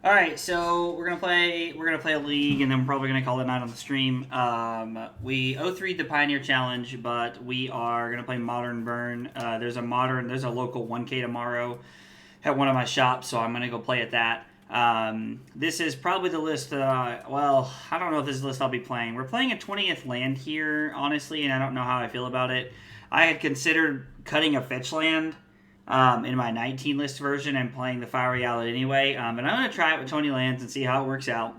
All right, so we're gonna play a league, and then we're probably gonna call it a night on the stream. We 0-3'd the Pioneer Challenge, but we are gonna play Modern Burn. There's a local 1K tomorrow at one of my shops, so I'm gonna go play at that. This is probably the list. Well, I don't know if this is the list I'll be playing. We're playing a 20th land here, honestly, and I don't know how I feel about it. I had considered cutting a fetch land in my 19 list version and playing the Fiery Islet anyway. But I'm going to try it with 20 lands and see how it works out.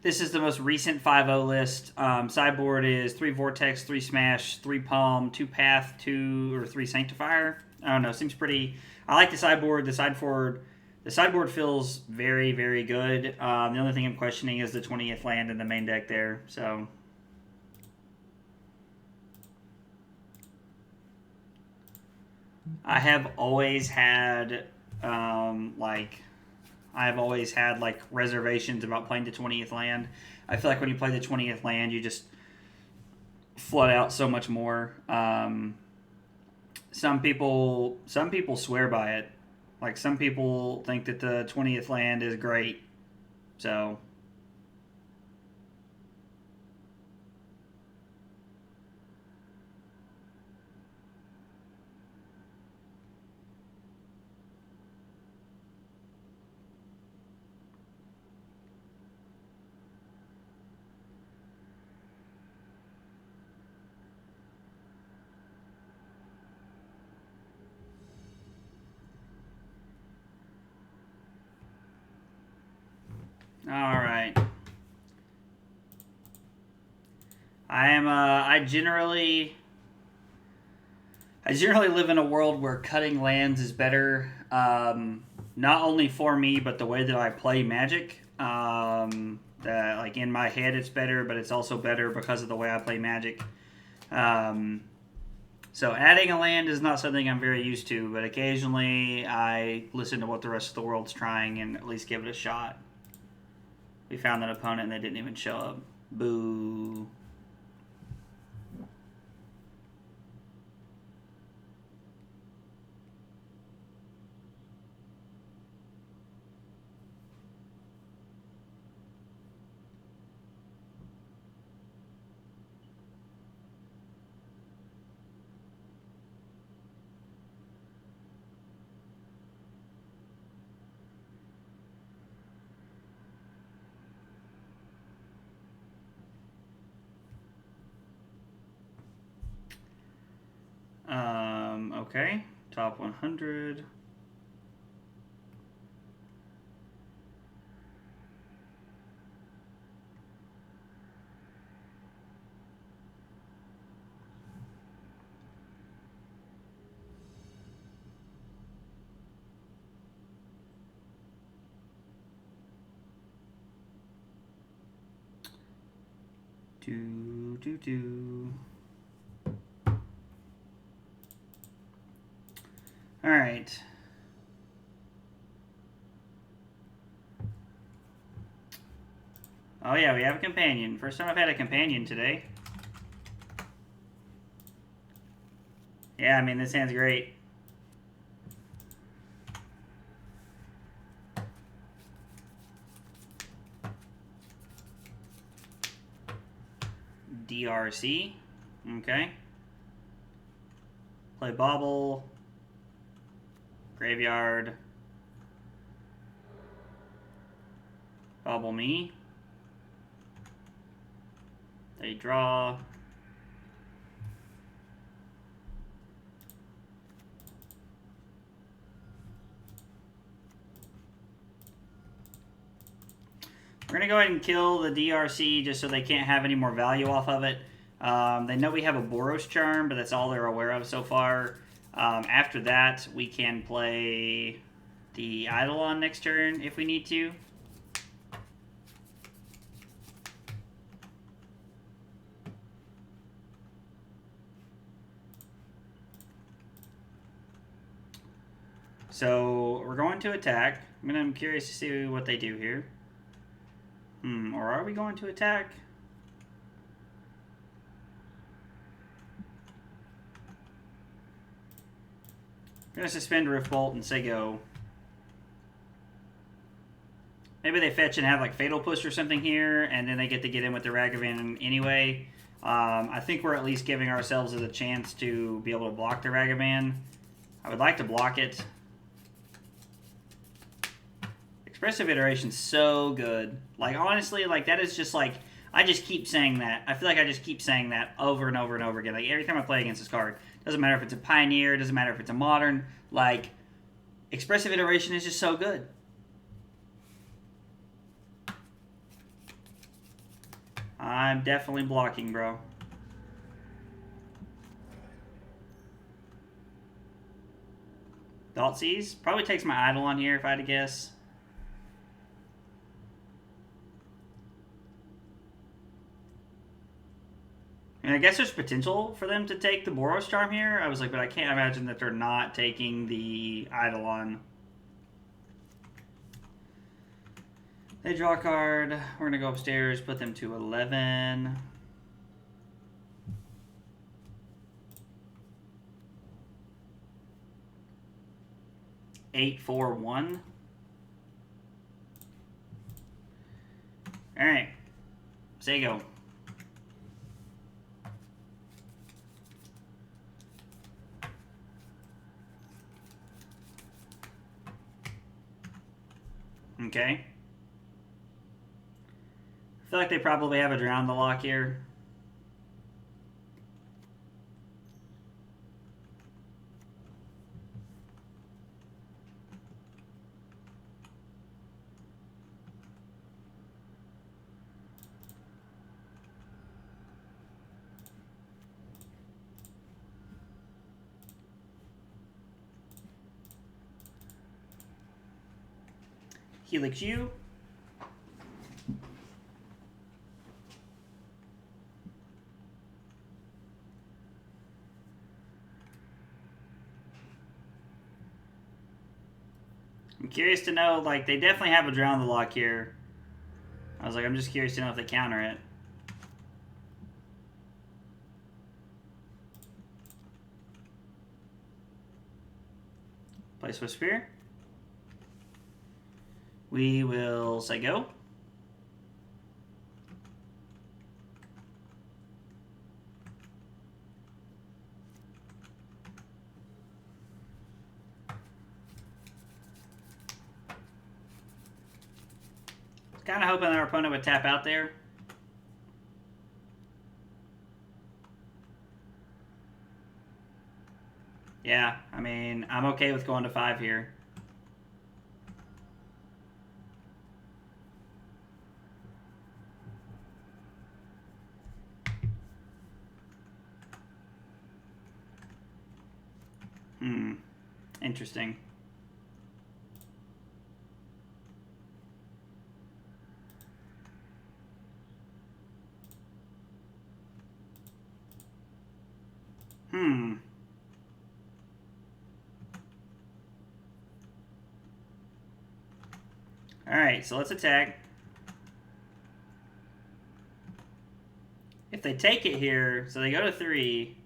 This is the most recent 5-0 list. Sideboard is 3 Vortex, 3 Smash, 3 Palm, 2 Path, 2 or 3 Sanctifier. I don't know. Seems pretty. I like the sideboard. The sideboard feels very, very good. The only thing I'm questioning is the 20th land in the main deck there. So I have always had reservations about playing the 20th land. I feel like when you play the 20th land, you just flood out so much more. Some people swear by it. Like some people think that the 20th land is great. So all right. I generally live in a world where cutting lands is better. Not only for me, but the way that I play Magic. Like in my head, it's better, but it's also better because of the way I play Magic. So adding a land is not something I'm very used to, but occasionally I listen to what the rest of the world's trying and at least give it a shot. We found an opponent and they didn't even show up. Boo. Okay, top 100. Do. All right. Oh yeah, we have a companion. First time I've had a companion today. Yeah, I mean, this hand's great. DRC. Okay. Play Bobble. Graveyard. Bobble me. They draw. We're going to go ahead and kill the DRC just so they can't have any more value off of it. They know we have a Boros Charm, but that's all they're aware of so far. After that, we can play the Eidolon next turn if we need to. So we're going to attack. I'm curious to see what they do here. Or are we going to attack? I'm going to suspend Rift Bolt and say go. Maybe they fetch and have like Fatal Push or something here, and then they get to get in with the Ragavan anyway. I think we're at least giving ourselves a chance to be able to block the Ragavan. I would like to block it. Expressive Iteration's so good. Like, honestly, like, that is just like, I just keep saying that. I feel like I just keep saying that over and over and over again. Like, every time I play against this card, doesn't matter if it's a Pioneer, doesn't matter if it's a Modern, like, Expressive Iteration is just so good. I'm definitely blocking, bro. Thoughtseize probably takes my Eidolon here if I had to guess. And I guess there's potential for them to take the Boros Charm here. I was like, but I can't imagine that they're not taking the Eidolon. They draw a card. We're going to go upstairs, put them to 11. Eight, 4, 1. All right. Say go. Okay. I feel like they probably have a Drown the Lock here. Helix you. I'm curious to know, like, they definitely have a Drown the Lock here. I was like, I'm just curious to know if they counter it. Play Swiftspear. We will say go. Kind of hoping our opponent would tap out there. Yeah, I mean, I'm okay with going to 5 here. Interesting. Alright, so let's attack. If they take it here, so they go to 3.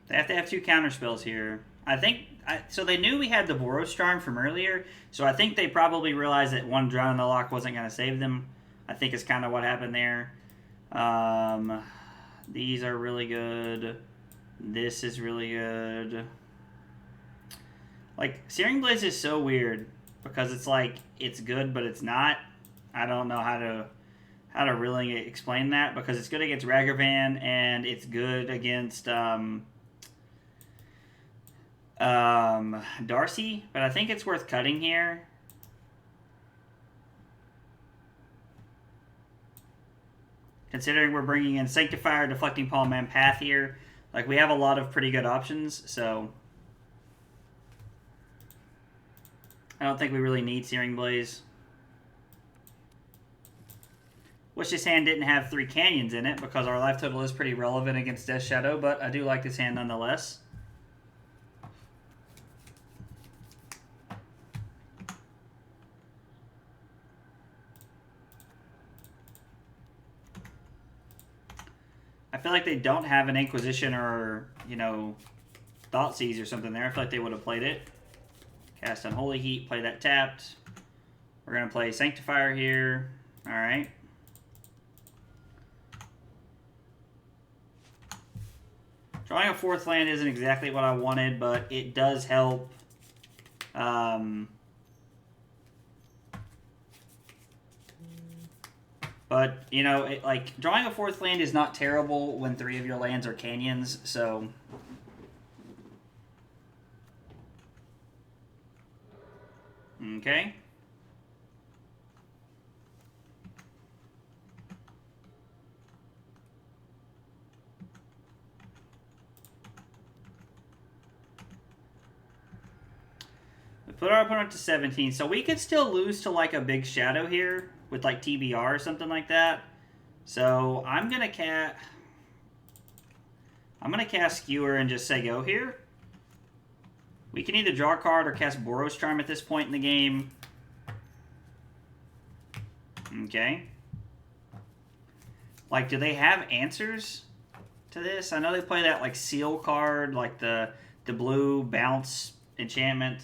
They have to have 2 counter spells here. I think, so they knew we had the Boros Charm from earlier, so I think they probably realized that 1 Drown in the Lock wasn't going to save them. I think is kind of what happened there. These are really good. This is really good. Like, Searing Blaze is so weird because it's like, it's good, but it's not. I don't know how to really explain that because it's good against Ragavan and it's good against Darcy, but I think it's worth cutting here. Considering we're bringing in Sanctifier, Deflecting Palm, and Path here, like, we have a lot of pretty good options, so I don't think we really need Searing Blaze. Wish this hand didn't have 3 canyons in it because our life total is pretty relevant against Death Shadow, but I do like this hand nonetheless. I feel like they don't have an Inquisition or, you know, Thoughtseize or something there. I feel like they would have played it. Cast Unholy Heat, play that tapped. We're going to play Sanctifier here. Alright. Drawing a 4th land isn't exactly what I wanted, but it does help. But, you know, like, drawing a 4th land is not terrible when 3 of your lands are canyons, so... Okay. We put our opponent to 17, so we could still lose to, like, a big shadow here with, like, TBR or something like that. So I'm gonna cast Skewer and just say go here. We can either draw a card or cast Boros Charm at this point in the game. Okay. Like, do they have answers to this? I know they play that, like, seal card, like the blue bounce enchantment.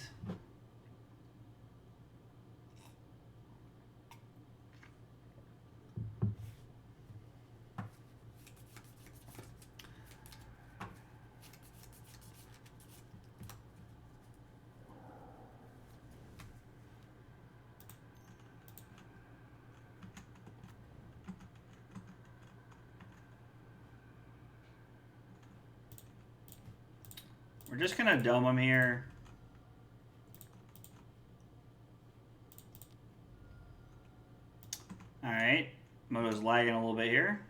We're just going to dome them here. Alright. Moto's lagging a little bit here.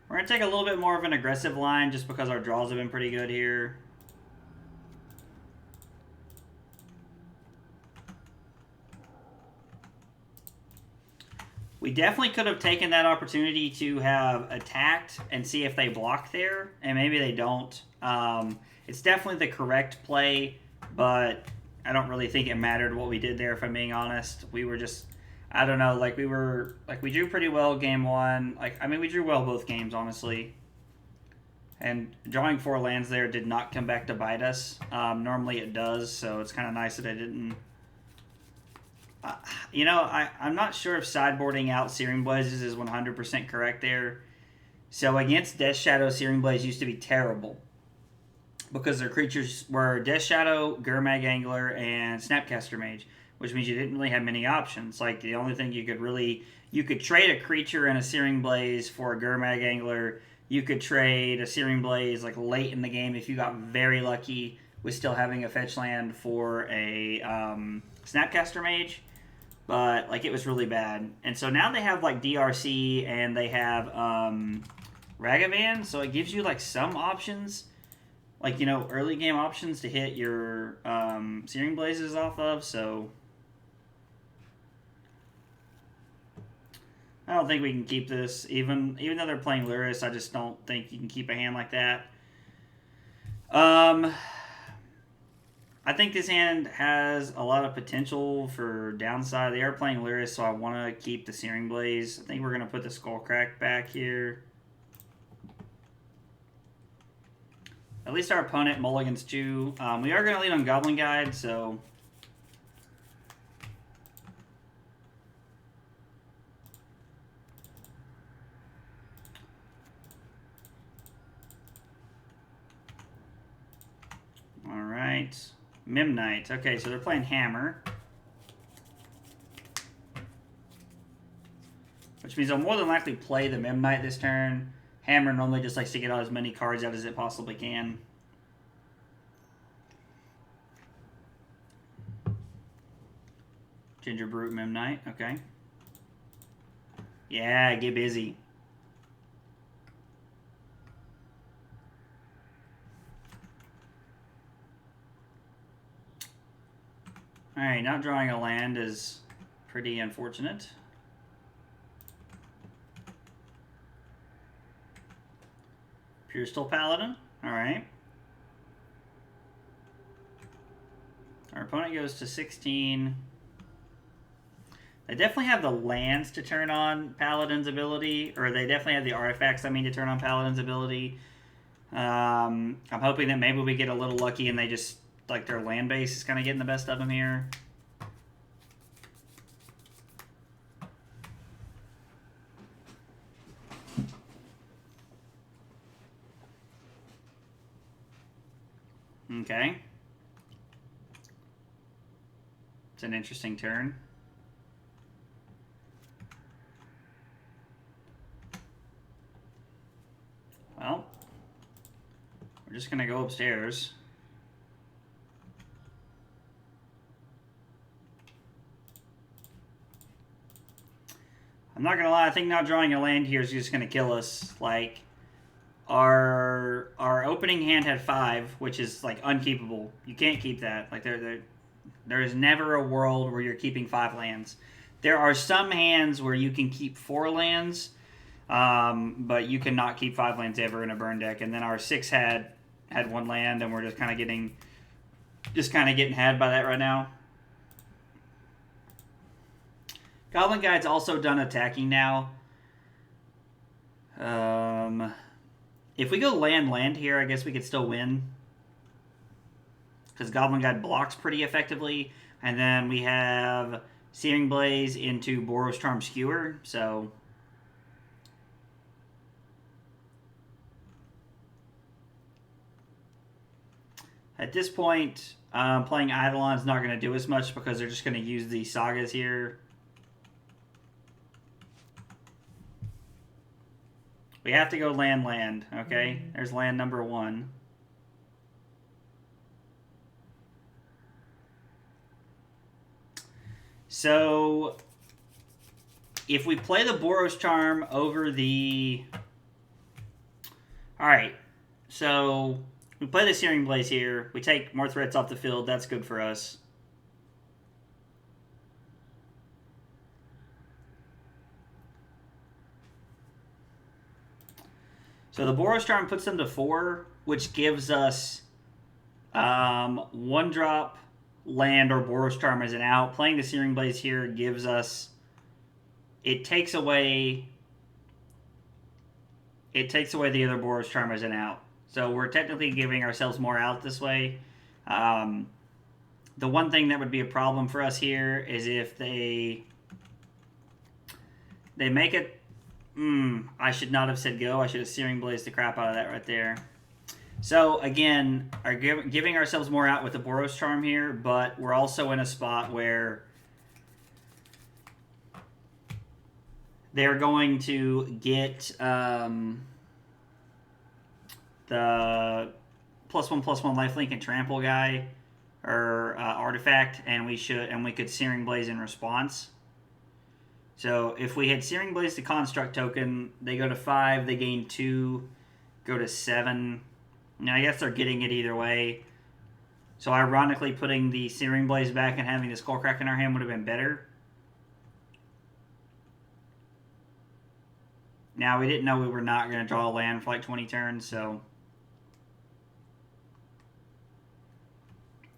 We're going to take a little bit more of an aggressive line just because our draws have been pretty good here. We definitely could have taken that opportunity to have attacked and see if they block there, and maybe they don't. It's definitely the correct play, but I don't really think it mattered what we did there, if I'm being honest. We were just, I don't know, like we drew pretty well game 1. Like, I mean, we drew well both games, honestly. And drawing 4 lands there did not come back to bite us. Normally it does, so it's kind of nice that I didn't. You know, I'm not sure if sideboarding out Searing Blazes is 100% correct there. So against Death Shadow, Searing Blaze used to be terrible. Because their creatures were Death Shadow, Gurmag Angler, and Snapcaster Mage. Which means you didn't really have many options. Like, the only thing you could really... You could trade a creature and a Searing Blaze for a Gurmag Angler. You could trade a Searing Blaze, like, late in the game if you got very lucky with still having a fetch land for a Snapcaster Mage. But, like, it was really bad. And so now they have, like, DRC and they have Ragavan. So it gives you, like, some options. Like, you know, early game options to hit your Searing Blazes off of. So I don't think we can keep this. Even though they're playing Lurrus, I just don't think you can keep a hand like that. I think this hand has a lot of potential for downside. They are playing Lurrus, so I want to keep the Searing Blaze. I think we're going to put the Skullcrack back here. At least our opponent mulligans too. We are going to lead on Goblin Guide, so... Alright. Memnite. Okay, so they're playing Hammer. Which means I'll more than likely play the Memnite this turn. Hammer normally just likes to get out as many cards out as it possibly can. Ginger Brute Memnite, okay. Yeah, get busy. Alright, not drawing a land is pretty unfortunate. Pure Steel Paladin, alright. Our opponent goes to 16. They definitely have the lands to turn on Paladin's ability, or they definitely have the artifacts, I mean, to turn on Paladin's ability. I'm hoping that maybe we get a little lucky and they just, like, their land base is kind of getting the best of them here. Okay. It's an interesting turn. Well, we're just going to go upstairs. I'm not going to lie, I think not drawing a land here is just going to kill us. Like, our opening hand had 5, which is, like, unkeepable. You can't keep that. Like, there is never a world where you're keeping 5 lands. There are some hands where you can keep 4 lands, but you cannot keep 5 lands ever in a burn deck. And then our 6 had 1 land, and we're just kind of getting had by that right now. Goblin Guide's also done attacking now. If we go land here, I guess we could still win. Because Goblin Guide blocks pretty effectively. And then we have Searing Blaze into Boros Charm Skewer. So at this point, playing Eidolon is not going to do as much because they're just going to use the sagas here. We have to go land. Okay, there's land number 1. So, if we play the Boros Charm over the... Alright, so we play the Searing Blaze here. We take more threats off the field. That's good for us. So the Boros Charm puts them to 4, which gives us 1-drop land or Boros Charm as an out. Playing the Searing Blaze here gives us... It takes away the other Boros Charm as an out. So we're technically giving ourselves more out this way. The one thing that would be a problem for us here is if they make it... I should not have said go. I should have Searing Blazed the crap out of that right there. So, again, are giving ourselves more out with the Boros Charm here, but we're also in a spot where they're going to get the +1/+1 lifelink and trample guy or artifact, and we could Searing Blaze in response. So if we had Searing Blaze the construct token, they go to 5, they gain 2, go to 7. Now I guess they're getting it either way. So ironically, putting the Searing Blaze back and having the Skullcrack in our hand would have been better. Now we didn't know we were not going to draw a land for like 20 turns, so...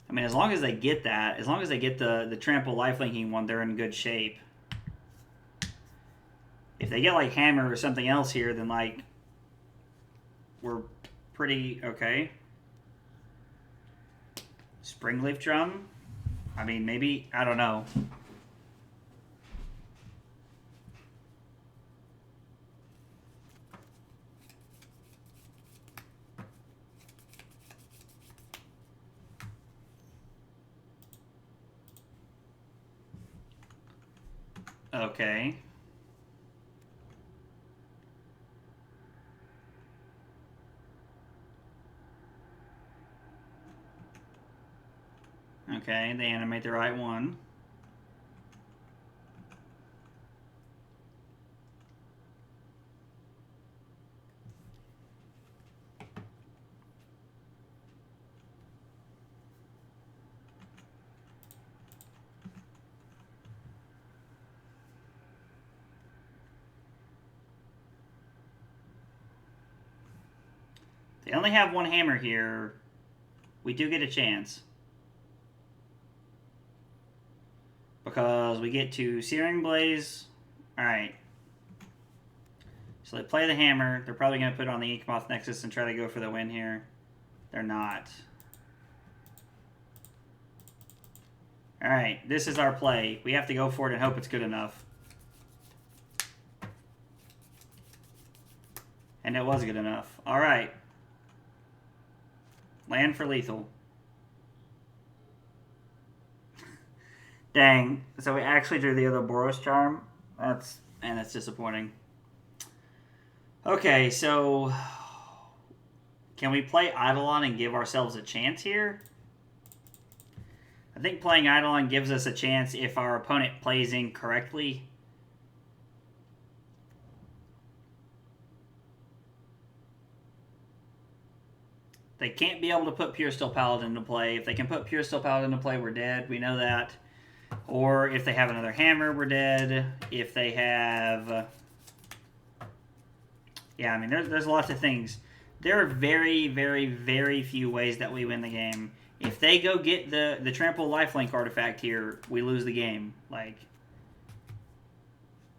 I mean, as long as they get that, as long as they get the trample lifelinking one, they're in good shape. If they get, like, Hammer or something else here, then, like, we're pretty okay. Springleaf Drum? I mean, maybe, I don't know. Okay. Okay, they animate the right one. They only have 1 hammer here. We do get a chance. because we get to Searing Blaze. Alright. So they play the hammer. They're probably going to put on the Inkmoth Nexus and try to go for the win here. They're not. Alright, this is our play. We have to go for it and hope it's good enough. And it was good enough. Alright. Land for lethal. Dang. So we actually drew the other Boros Charm. That's disappointing. Okay, so can we play Eidolon and give ourselves a chance here? I think playing Eidolon gives us a chance if our opponent plays incorrectly. They can't be able to put Pure Steel Paladin into play. If they can put Pure Steel Paladin into play, we're dead. We know that. Or if they have another hammer, we're dead. If they have... Yeah, I mean, there's lots of things. There are very, very, very few ways that we win the game. If they go get the Trample Lifelink artifact here, we lose the game. Like,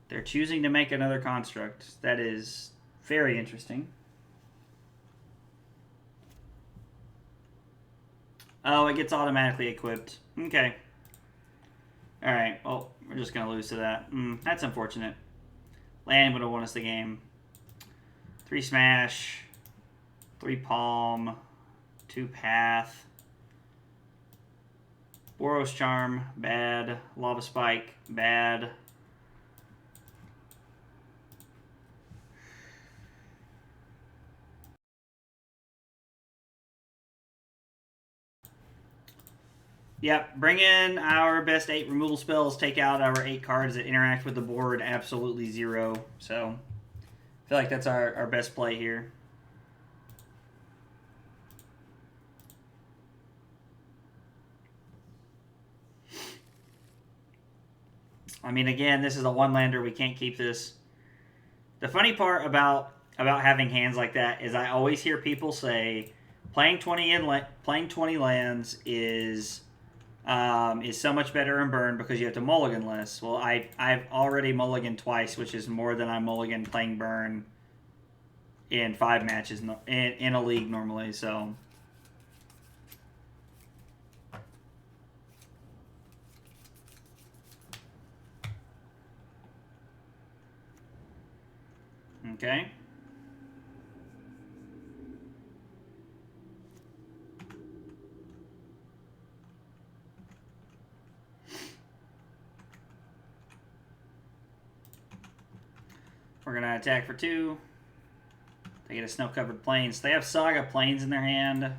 they're choosing to make another construct. That is very interesting. Oh, it gets automatically equipped. Okay. Alright, well, we're just going to lose to that. That's unfortunate. Land would have won us the game. 3 Smash, 3 Palm, 2 Path. Boros Charm, bad. Lava Spike, bad. Yep, bring in our best 8 removal spells, take out our 8 cards that interact with the board, absolutely 0. So, I feel like that's our best play here. I mean, again, this is a one-lander. We can't keep this. The funny part about having hands like that is I always hear people say playing 20 lands is so much better in burn because you have to mulligan less. Well, I've already mulliganed twice, which is more than I mulligan playing burn in 5 matches in a league normally. So. Okay. We're going to attack for 2. They get a snow-covered plains. They have Saga Plains in their hand.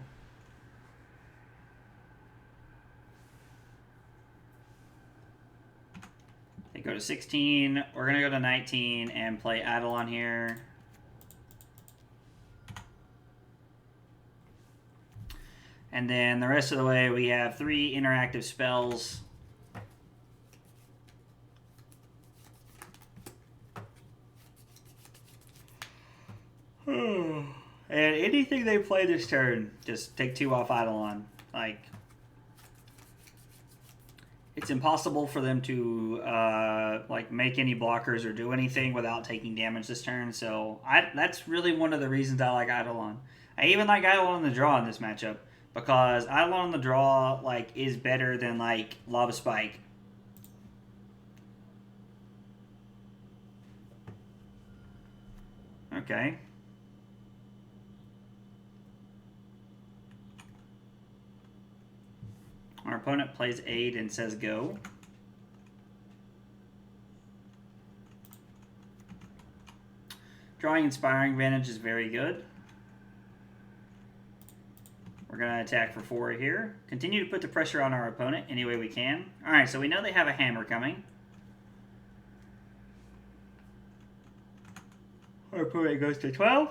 They go to 16. We're going to go to 19 and play Eidolon here. And then the rest of the way, we have 3 interactive spells. And anything they play this turn, just take 2 off Eidolon. Like, it's impossible for them to like make any blockers or do anything without taking damage this turn. So that's really one of the reasons I like Eidolon. I even like Eidolon on the draw in this matchup because Eidolon on the draw like is better than like Lava Spike. Okay. Our opponent plays Aid and says go. Drawing Inspiring Vantage is very good. We're going to attack for 4 here. Continue to put the pressure on our opponent any way we can. Alright, so we know they have a hammer coming. Our opponent goes to 12.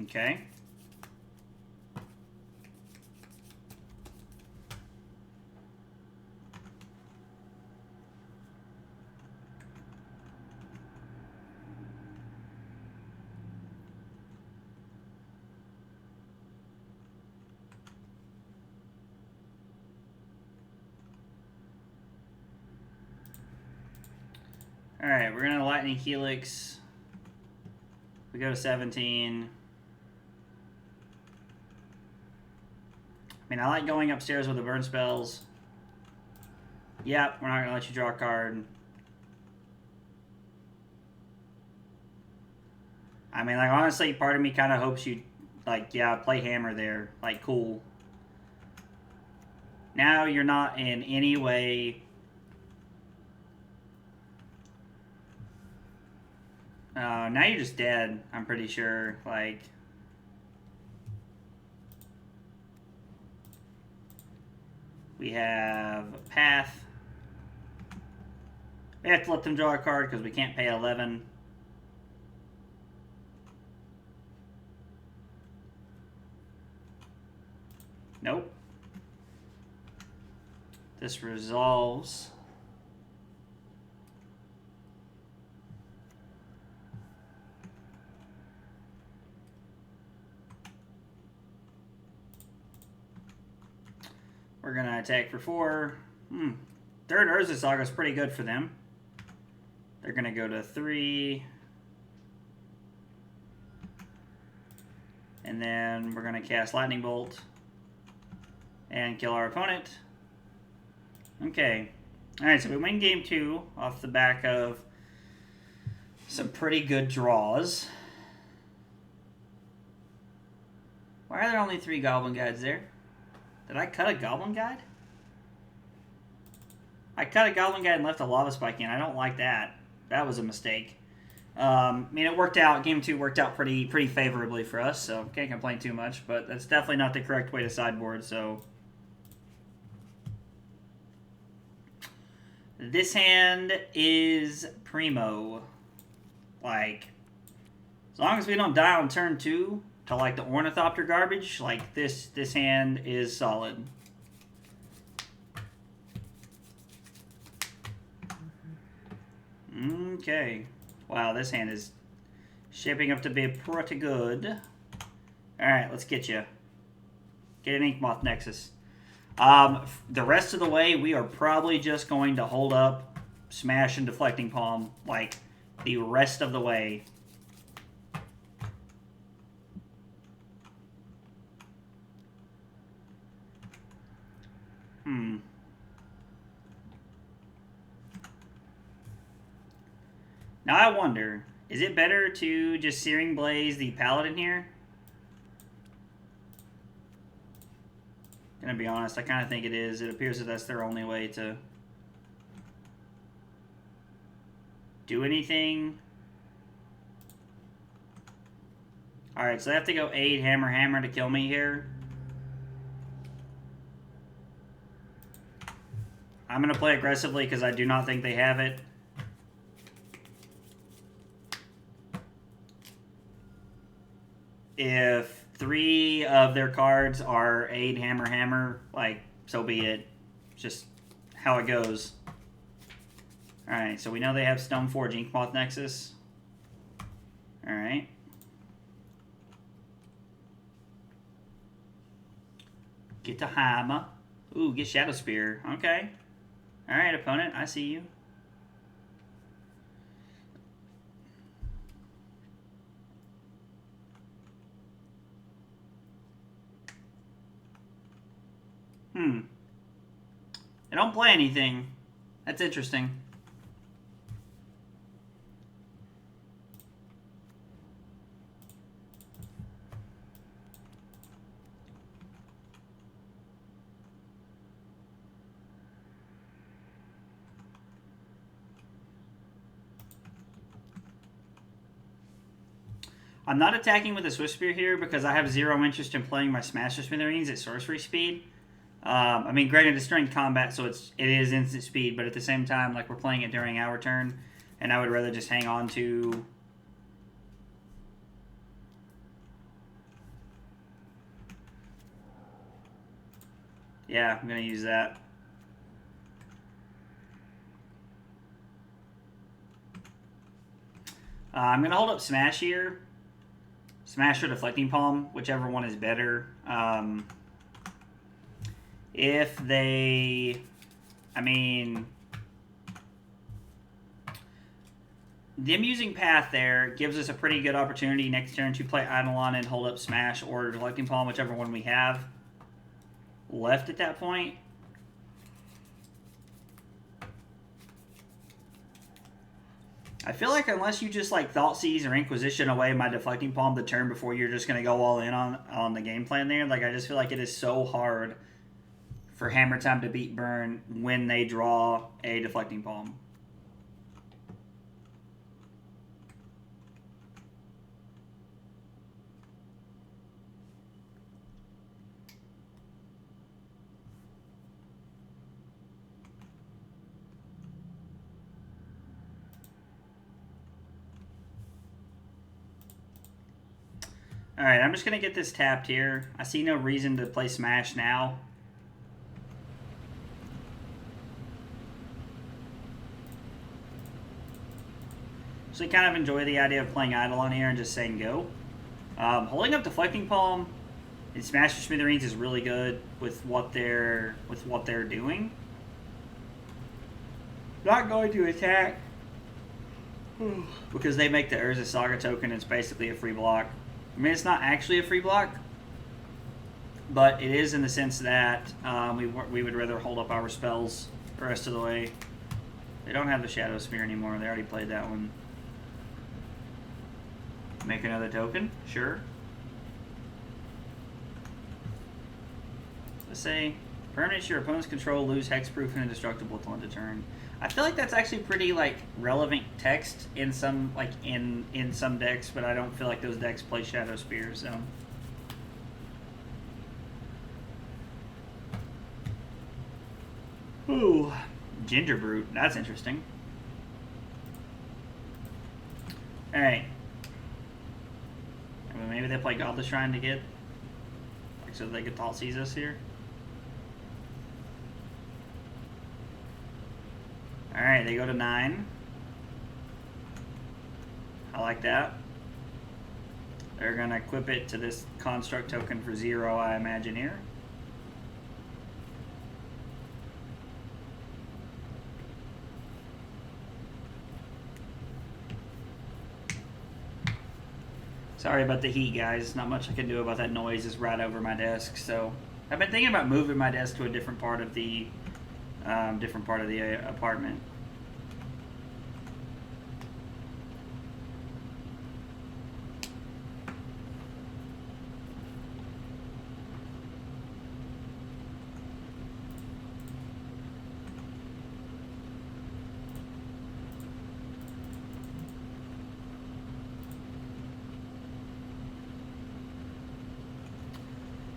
Okay. Alright, we're gonna Lightning Helix. We go to 17. I mean, I like going upstairs with the burn spells. Yep, we're not gonna let you draw a card. I mean, like, honestly, part of me kind of hopes you, like, yeah, play Hammer there. Like, cool. Now you're not in any way... now you're just dead, I'm pretty sure. Like... We have Path. We have to let them draw a card because we can't pay 11. Nope. This resolves. We're going to attack for 4. Third Urza Saga is pretty good for them. They're going to go to 3. And then we're going to cast Lightning Bolt. And kill our opponent. Okay. Alright, so we win game 2 off the back of some pretty good draws. Why are there only 3 Goblin Guides there? Did I cut a Goblin Guide? I cut a Goblin Guide and left a Lava Spike in. I don't like that. That was a mistake. I mean, it worked out. Game 2 worked out pretty favorably for us, so can't complain too much. But that's definitely not the correct way to sideboard, so... This hand is primo. Like, as long as we don't die on turn 2 to, like, the Ornithopter garbage, like, this hand is solid. Okay. Wow, this hand is shaping up to be pretty good. Alright, let's get you. Get an Inkmoth Nexus. The rest of the way, we are probably just going to hold up, smash, and Deflecting Palm, like, the rest of the way. Now I wonder, is it better to just Searing Blaze the Paladin here? Gonna be honest, I kind of think it is. It appears that that's their only way to do anything. Alright, so they have to go 8 Hammer to kill me here. I'm gonna play aggressively because I do not think they have it. If 3 of their cards are 8 Hammer, like, so be it. Just how it goes. Alright, so we know they have Stoneforge Inkmoth Nexus. Alright. Get the Hammer. Ooh, get Shadow Spear. Okay. Alright, opponent, I see you. They don't play anything. That's interesting. I'm not attacking with the Swiftspear here because I have 0 interest in playing my Smasher Smithereens at sorcery speed. I mean, granted, it's during combat, so it is instant speed, but at the same time, like, we're playing it during our turn, and I would rather just hang on to... Yeah, I'm going to use that. I'm going to hold up Smash here. Smash or Deflecting Palm, whichever one is better. If they... I mean... them using Path there gives us a pretty good opportunity next turn to play Eidolon and hold up Smash or Deflecting Palm, whichever one we have left at that point. I feel like unless you just like Thoughtseize or Inquisition away my Deflecting Palm the turn before, you're just going to go all in on the game plan there. Like, I just feel like it is so hard for Hammer Time to beat Burn when they draw a Deflecting Palm. Alright, I'm just going to get this tapped here. I see no reason to play Smash now. So I kind of enjoy the idea of playing Eidolon here and just saying go. Holding up Deflecting Palm in Smash for Smithereens is really good with what they're doing. Not going to attack because they make the Urza Saga token. It's basically a free block. I mean, it's not actually a free block, but it is in the sense that we would rather hold up our spells the rest of the way. They don't have the Shadow Spear anymore. They already played that one. Make another token? Sure. Let's say, permanents your opponent's control lose hexproof and indestructible until end of turn. I feel like that's actually pretty like relevant text in some in some decks, but I don't feel like those decks play Shadow Spear, so. Ooh, Ginger Brute. That's interesting. All right. Maybe they play Goblin Shrine to get, like, so they could Thoughtseize us here. Alright, they go to 9. I like that. They're going to equip it to this Construct token for 0, I imagine, here. Sorry about the heat, guys. Not much I can do about that noise. It's right over my desk. So I've been thinking about moving my desk to a different part of the apartment.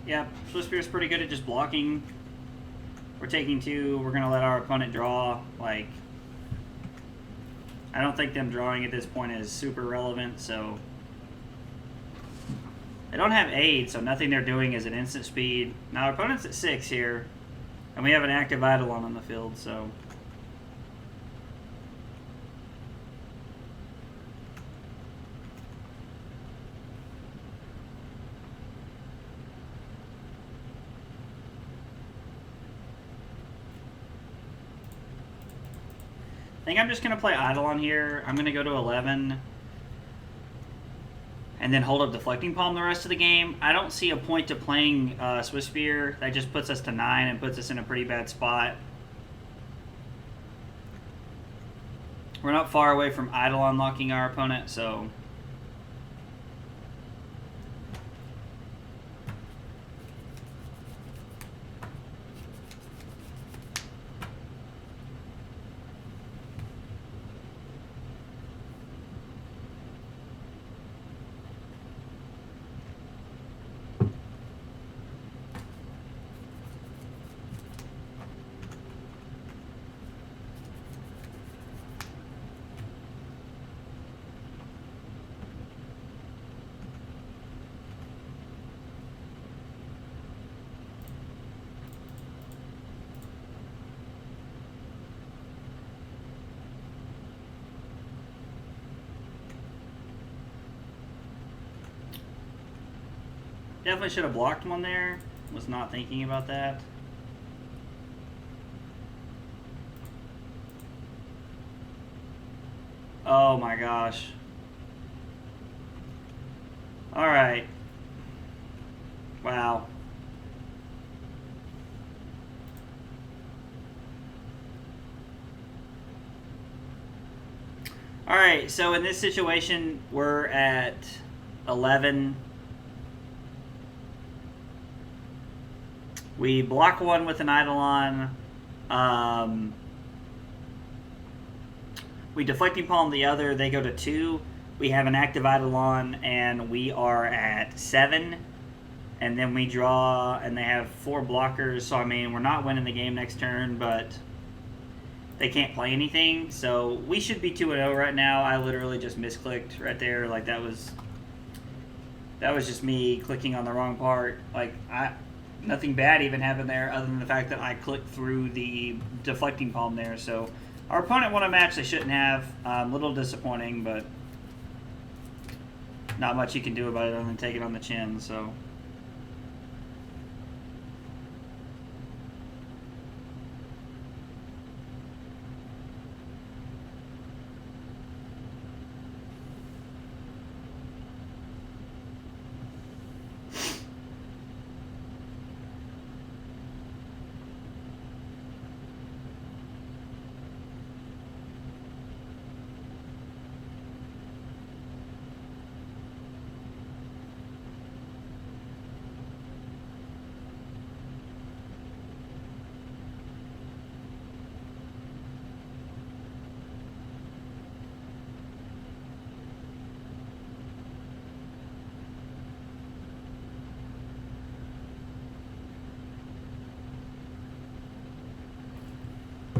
Yeah, Swiftspear is pretty good at just blocking. We're taking 2. We're going to let our opponent draw. Like, I don't think them drawing at this point is super relevant, so. They don't have aid, so nothing they're doing is at instant speed. Now, our opponent's at 6 here, and we have an active Eidolon on the field, so. I think I'm just going to play Eidolon here. I'm going to go to 11. And then hold up Deflecting Palm the rest of the game. I don't see a point to playing Swiftspear. That just puts us to 9 and puts us in a pretty bad spot. We're not far away from Eidolon locking our opponent, so. Definitely should have blocked one there. Was not thinking about that. Oh my gosh. Alright. Wow. Alright, so in this situation, we're at 11. We block one with an Eidolon. We Deflecting Palm the other. They go to 2. We have an active Eidolon, and we are at 7. And then we draw, and they have 4 blockers. So, I mean, we're not winning the game next turn, but they can't play anything. So, we should be 2-0 right now. I literally just misclicked right there. Like, that was just me clicking on the wrong part. Like, nothing bad even happened there other than the fact that I clicked through the Deflecting Palm there. So, our opponent won a match they shouldn't have. A little disappointing, but not much you can do about it other than take it on the chin. So.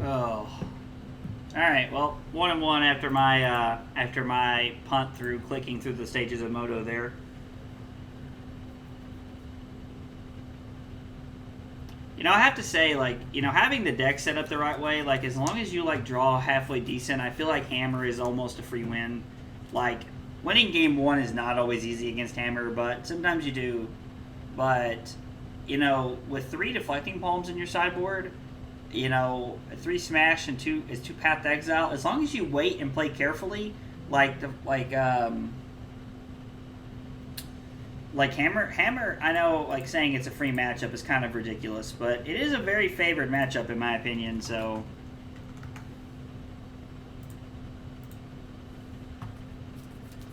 Oh. Alright, well, 1-1 after my punt through clicking through the stages of Moto there. You know, I have to say, like, you know, having the deck set up the right way, like, as long as you, like, draw halfway decent, I feel like Hammer is almost a free win. Like, winning game 1 is not always easy against Hammer, but sometimes you do. But, you know, with 3 Deflecting Palms in your sideboard, you know, 3 Smash and 2 Path to Exile. As long as you wait and play carefully, like Hammer. I know, like, saying it's a free matchup is kind of ridiculous, but it is a very favored matchup in my opinion. So,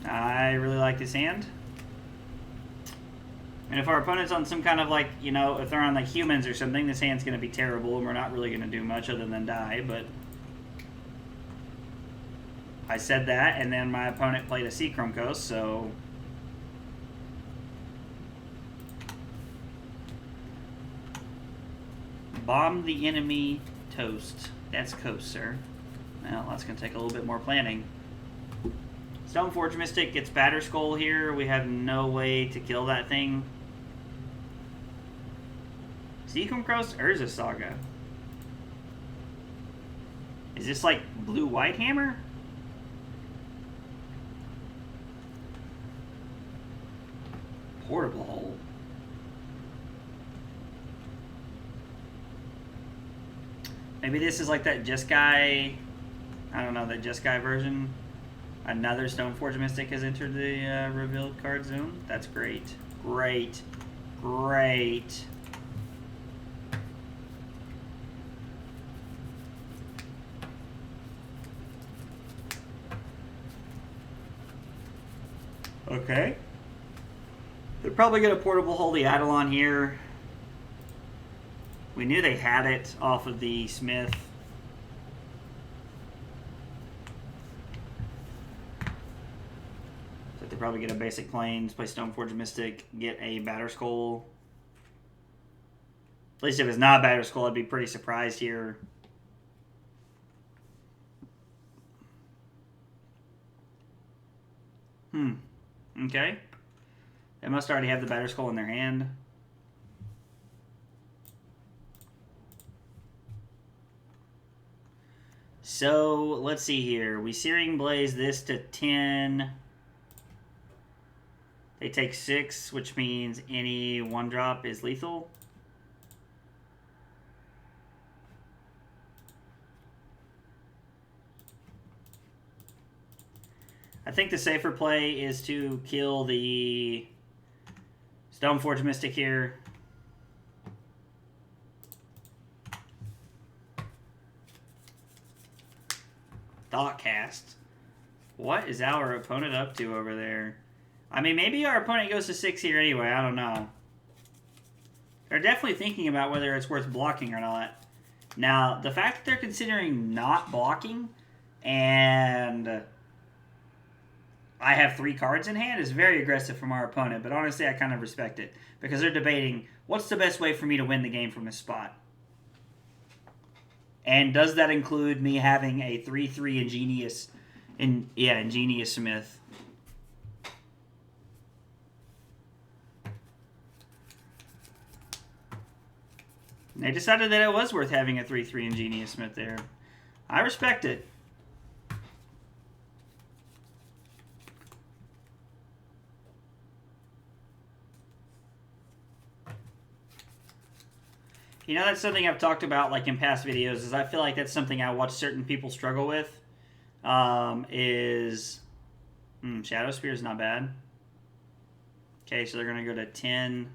I really like this hand. And if our opponent's on some kind of, like, you know, if they're on, like, humans or something, this hand's going to be terrible, and we're not really going to do much other than die, but I said that, and then my opponent played a Seachrome Coast, so bomb the enemy, toast. That's Coast, sir. Well, that's going to take a little bit more planning. Stoneforge Mystic gets Batterskull here. We have no way to kill that thing. Seachrome Coast, Urza Saga. Is this like blue-white hammer? Portable hole. Maybe this is like that Jeskai, I don't know, that Jeskai version. Another Stoneforge Mystic has entered the revealed card zone. That's great. Great. Great. Okay. They're probably going to portable hold the Eidolon here. We knew they had it off of the Smith. So they probably get a basic Plains, play Stoneforge Mystic, get a Batterskull. At least if it's not Batterskull, I'd be pretty surprised here. Okay. They must already have the Batterskull in their hand. So, let's see here. We Searing Blaze this to 10. They take 6, which means any 1-drop is lethal. I think the safer play is to kill the Stoneforge Mystic here. Thoughtcast. What is our opponent up to over there? I mean, maybe our opponent goes to 6 here anyway. I don't know. They're definitely thinking about whether it's worth blocking or not. Now, the fact that they're considering not blocking and I have 3 cards in hand is very aggressive from our opponent, but honestly, I kind of respect it because they're debating what's the best way for me to win the game from this spot. And does that include me having a 3/3 Ingenious Smith? They decided that it was worth having a 3/3 Ingenious Smith there. I respect it. You know, that's something I've talked about like in past videos, is I feel like that's something I watch certain people struggle with. Shadow Spear is not bad. Okay, so they're going to go to 10.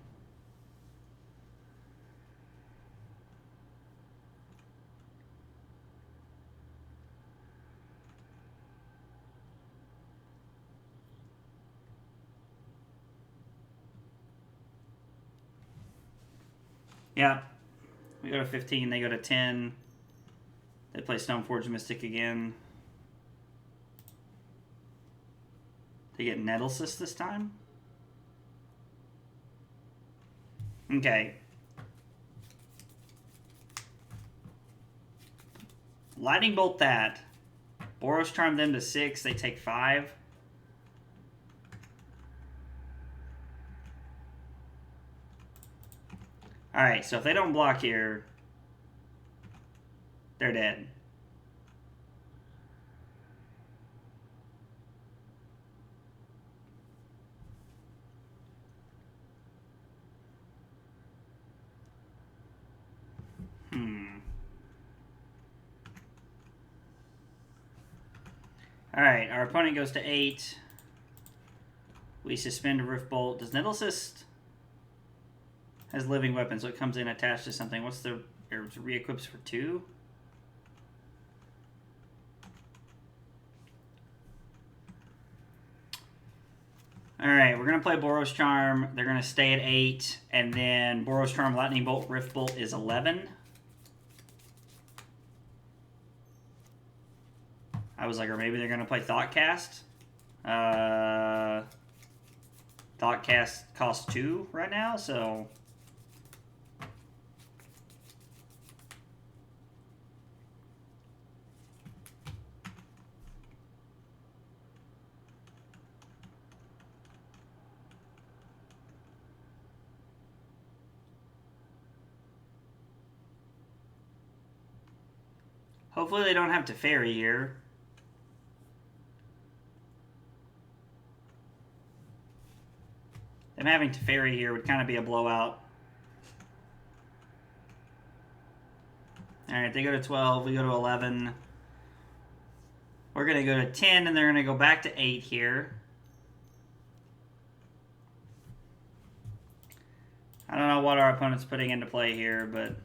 Yeah. We go to 15, they go to 10. They play Stoneforge Mystic again. They get Nettlecyst this time. Okay. Lightning Bolt that. Boros Charm them to 6, they take 5. Alright, so if they don't block here, they're dead. Alright, our opponent goes to 8. We suspend a Rift Bolt. Does Nettlecyst has living weapon, so it comes in attached to something. What's the re-equips for 2? Alright, we're going to play Boros Charm. They're going to stay at 8. And then Boros Charm, Lightning Bolt, Rift Bolt is 11. I was like, or maybe they're going to play Thoughtcast. Thoughtcast costs 2 right now, so... Hopefully they don't have to ferry here. Them having to ferry here would kind of be a blowout. Alright, they go to 12, we go to 11. We're going to go to 10, and they're going to go back to 8 here. I don't know what our opponent's putting into play here, but...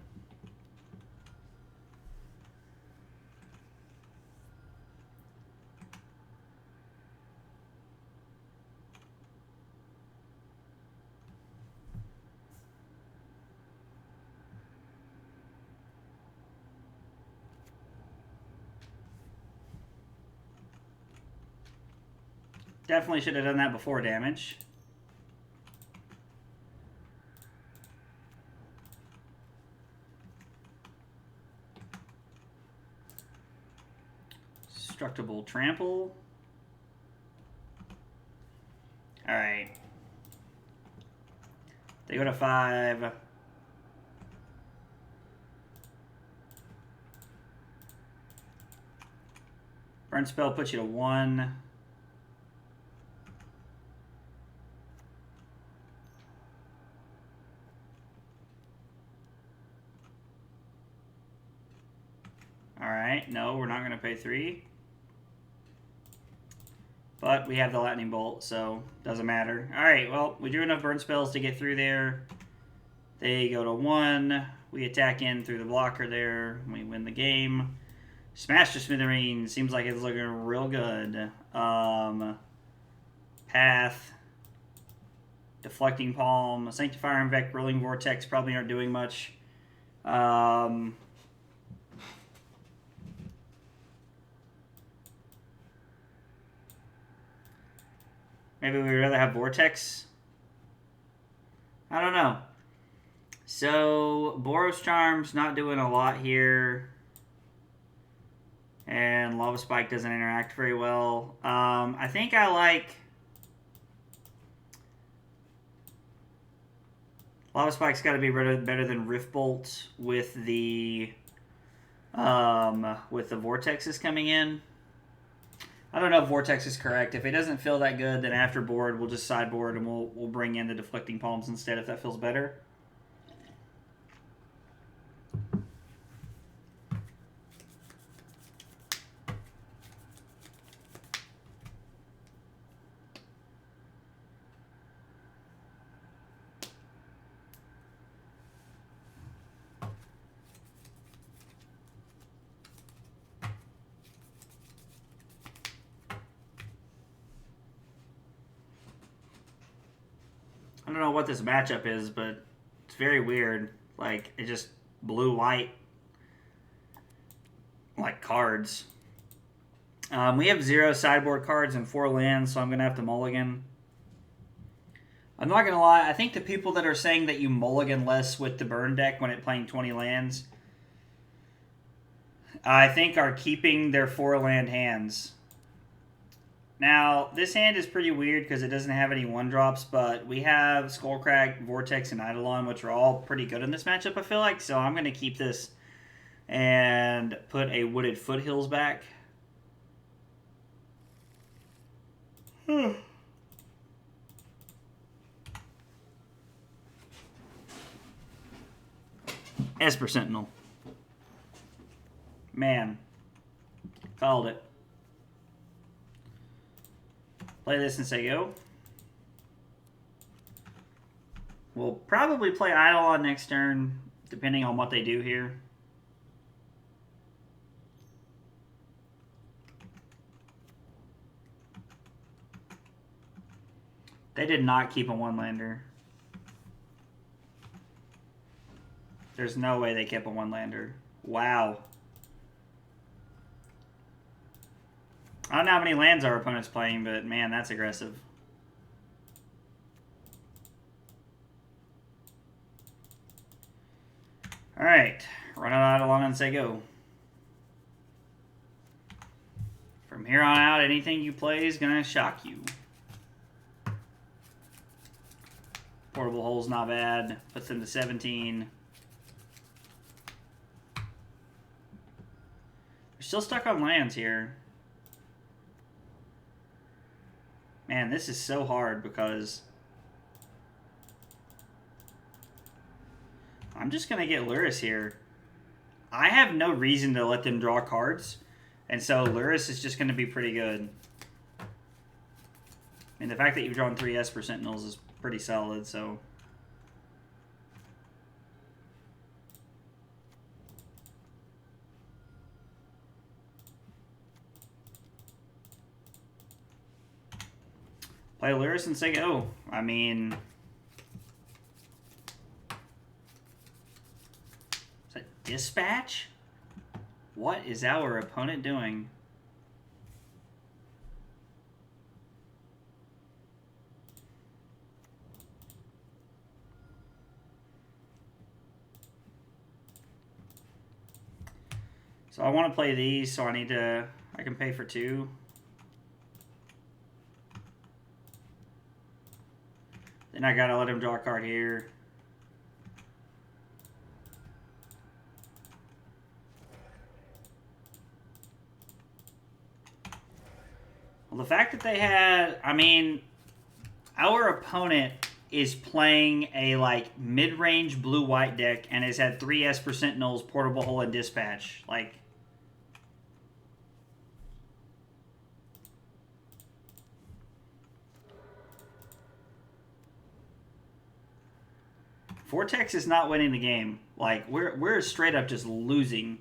Definitely should have done that before damage. Destructible Trample. Alright. They go to 5. Burn Spell puts you to 1. Alright, no, we're not going to pay 3. But we have the Lightning Bolt, so doesn't matter. Alright, well, we drew enough burn spells to get through there. They go to 1. We attack in through the blocker there. We win the game. Smash the Smithereens. Seems like it's looking real good. Path. Deflecting Palm. Sanctifier, en-Vec, Roiling Vortex probably aren't doing much. Maybe we'd rather have Vortex. I don't know. So, Boros Charm's not doing a lot here. And Lava Spike doesn't interact very well. I think I like... Lava Spike's got to be better than Rift Bolt with the Vortexes coming in. I don't know if Vortex is correct. If it doesn't feel that good, then after board, we'll just sideboard and we'll bring in the Deflecting Palms instead if that feels better. I don't know what this matchup is, but it's very weird. Like, it just blue-white, like, cards. We have 0 sideboard cards and 4 lands, so I'm going to have to mulligan. I'm not going to lie, I think the people that are saying that you mulligan less with the burn deck when it's playing 20 lands, I think are keeping their 4-land hands. Now, this hand is pretty weird because it doesn't have any 1-drops, but we have Skullcrack, Vortex, and Eidolon, which are all pretty good in this matchup, I feel like. So I'm going to keep this and put a Wooded Foothills back. Esper Sentinel. Man. Called it. Play this and say go. We'll probably play Eidolon next turn, depending on what they do here. They did not keep a 1-lander. There's no way they kept a 1-lander. Wow. I don't know how many lands our opponent's playing, but man, that's aggressive. Alright, run it out along and say go. From here on out, anything you play is going to shock you. Portable Hole's not bad. Puts them to 17. They're still stuck on lands here. Man, this is so hard because I'm just going to get Lurrus here. I have no reason to let them draw cards, and so Lurrus is just going to be pretty good. I mean, the fact that you've drawn 3 Esper Sentinels is pretty solid, so... Play Lurrus and say go. I mean... Is that Dispatch? What is our opponent doing? So I want to play these, so I need to... I can pay for 2. Then I gotta let him draw a card here. Well, the fact that they had, I mean, our opponent is playing a like mid-range blue-white deck and has had 3 Esper Sentinels, Portable Hole, and Dispatch. Like, Vortex is not winning the game. Like, we're straight up just losing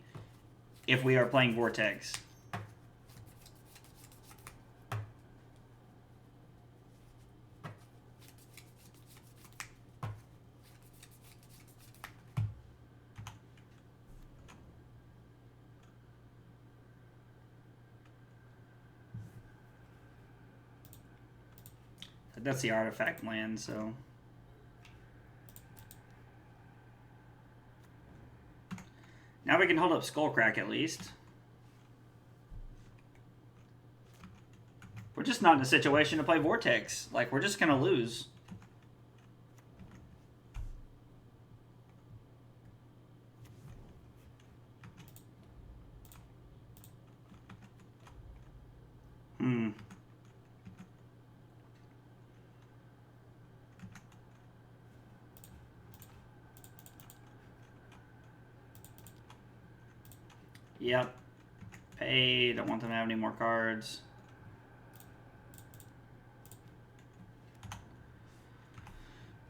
if we are playing Vortex. That's the artifact land, so... Now we can hold up Skullcrack at least. We're just not in a situation to play Vortex. Like, we're just going to lose. Yep. Pay. Don't want them to have any more cards.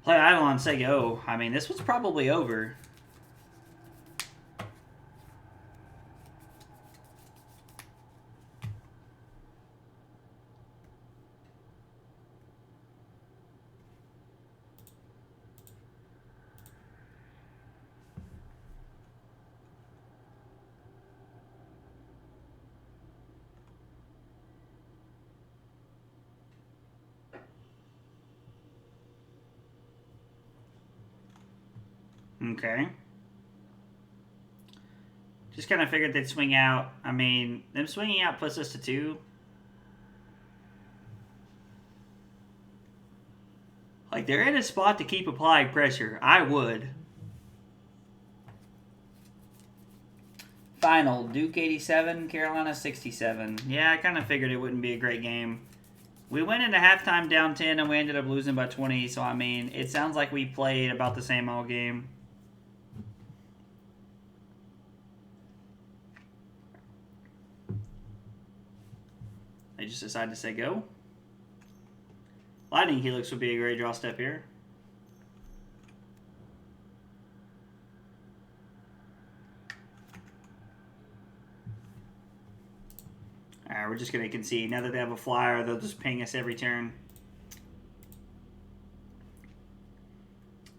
Play Eidolon, say go. I mean, this was probably over. Okay. Just kind of figured they'd swing out. I mean, them swinging out puts us to 2. Like, they're in a spot to keep applying pressure. I would. Final, Duke 87, Carolina 67. Yeah, I kind of figured it wouldn't be a great game. We went into halftime down 10, and we ended up losing by 20. So, I mean, it sounds like we played about the same all game. They just decided to say go. Lightning Helix would be a great draw step here. Alright, we're just going to concede. Now that they have a flyer, they'll just ping us every turn.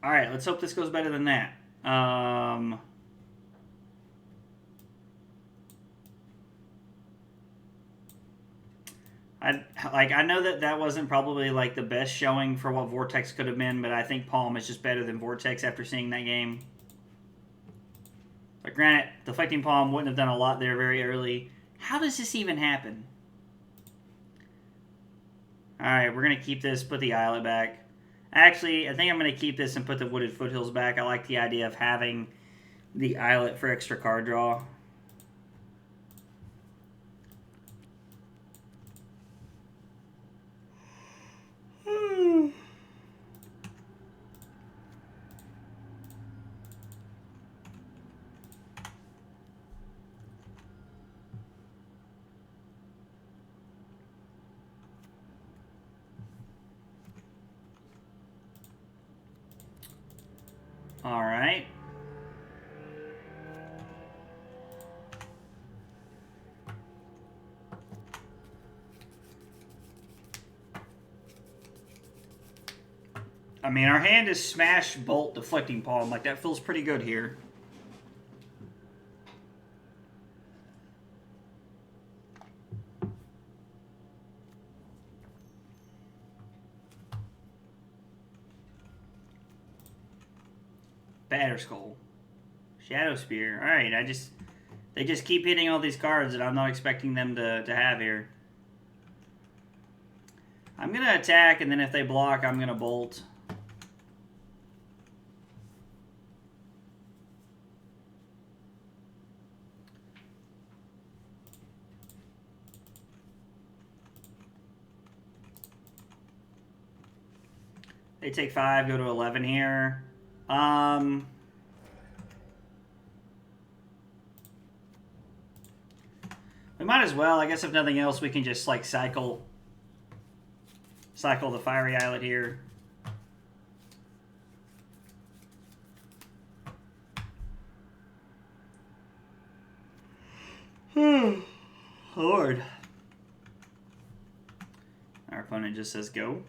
Alright, let's hope this goes better than that. I know that wasn't probably like the best showing for what Vortex could have been, but I think Palm is just better than Vortex after seeing that game. But granted, Deflecting Palm wouldn't have done a lot there very early. How does this even happen? Alright, we're going to keep this, put the Islet back. Actually, I think I'm going to keep this and put the Wooded Foothills back. I like the idea of having the Islet for extra card draw. All right. I mean, our hand is Smash, Bolt, Deflecting Palm. Like, that feels pretty good here. Batterskull. Shadow Spear. Alright, they just keep hitting all these cards that I'm not expecting them to have here. I'm going to attack, and then if they block, I'm going to bolt. They take 5, go to 11 here. We might as well. I guess if nothing else, we can just like cycle the Fiery Islet here. Lord. Our opponent just says go.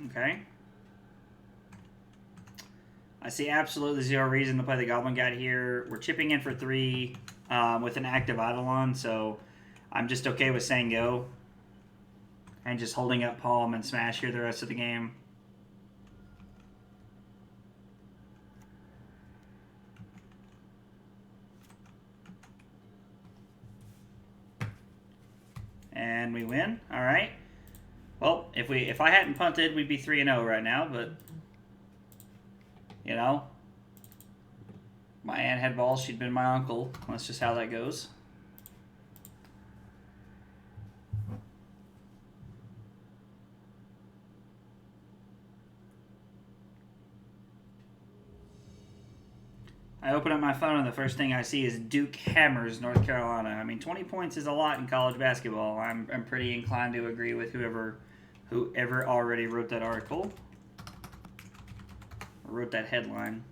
Okay. I see absolutely zero reason to play the Goblin Guide here. We're chipping in for 3 with an active Eidolon, so I'm just okay with saying go. And just holding up Palm and Smash here the rest of the game. And we win. All right. Well, if I hadn't punted, we'd be 3-0 right now, but you know, my aunt had balls, she'd been my uncle. That's just how that goes. I open up my phone and the first thing I see is Duke Hammers, North Carolina. I mean, 20 points is a lot in college basketball. I'm pretty inclined to agree with whoever already wrote that article. Or wrote that headline.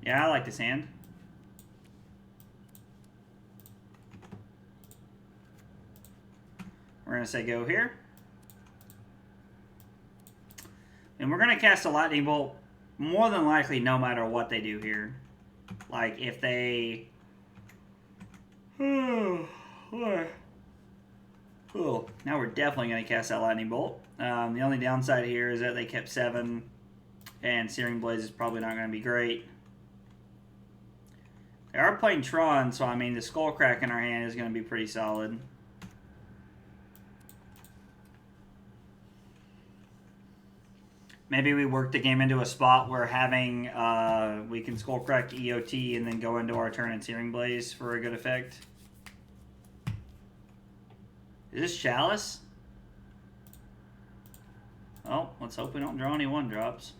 Yeah, I like this hand. We're going to say go here. And we're going to cast a Lightning Bolt more than likely no matter what they do here. Like, if they... Oh, now we're definitely going to cast that Lightning Bolt. The only downside here is that they kept 7, and Searing Blaze is probably not going to be great. They are playing Tron, so I mean the Skullcrack in our hand is going to be pretty solid. Maybe we work the game into a spot where having we can Skullcrack EOT and then go into our turn and Searing Blaze for a good effect. Is this Chalice? Oh, let's hope we don't draw any 1-drops.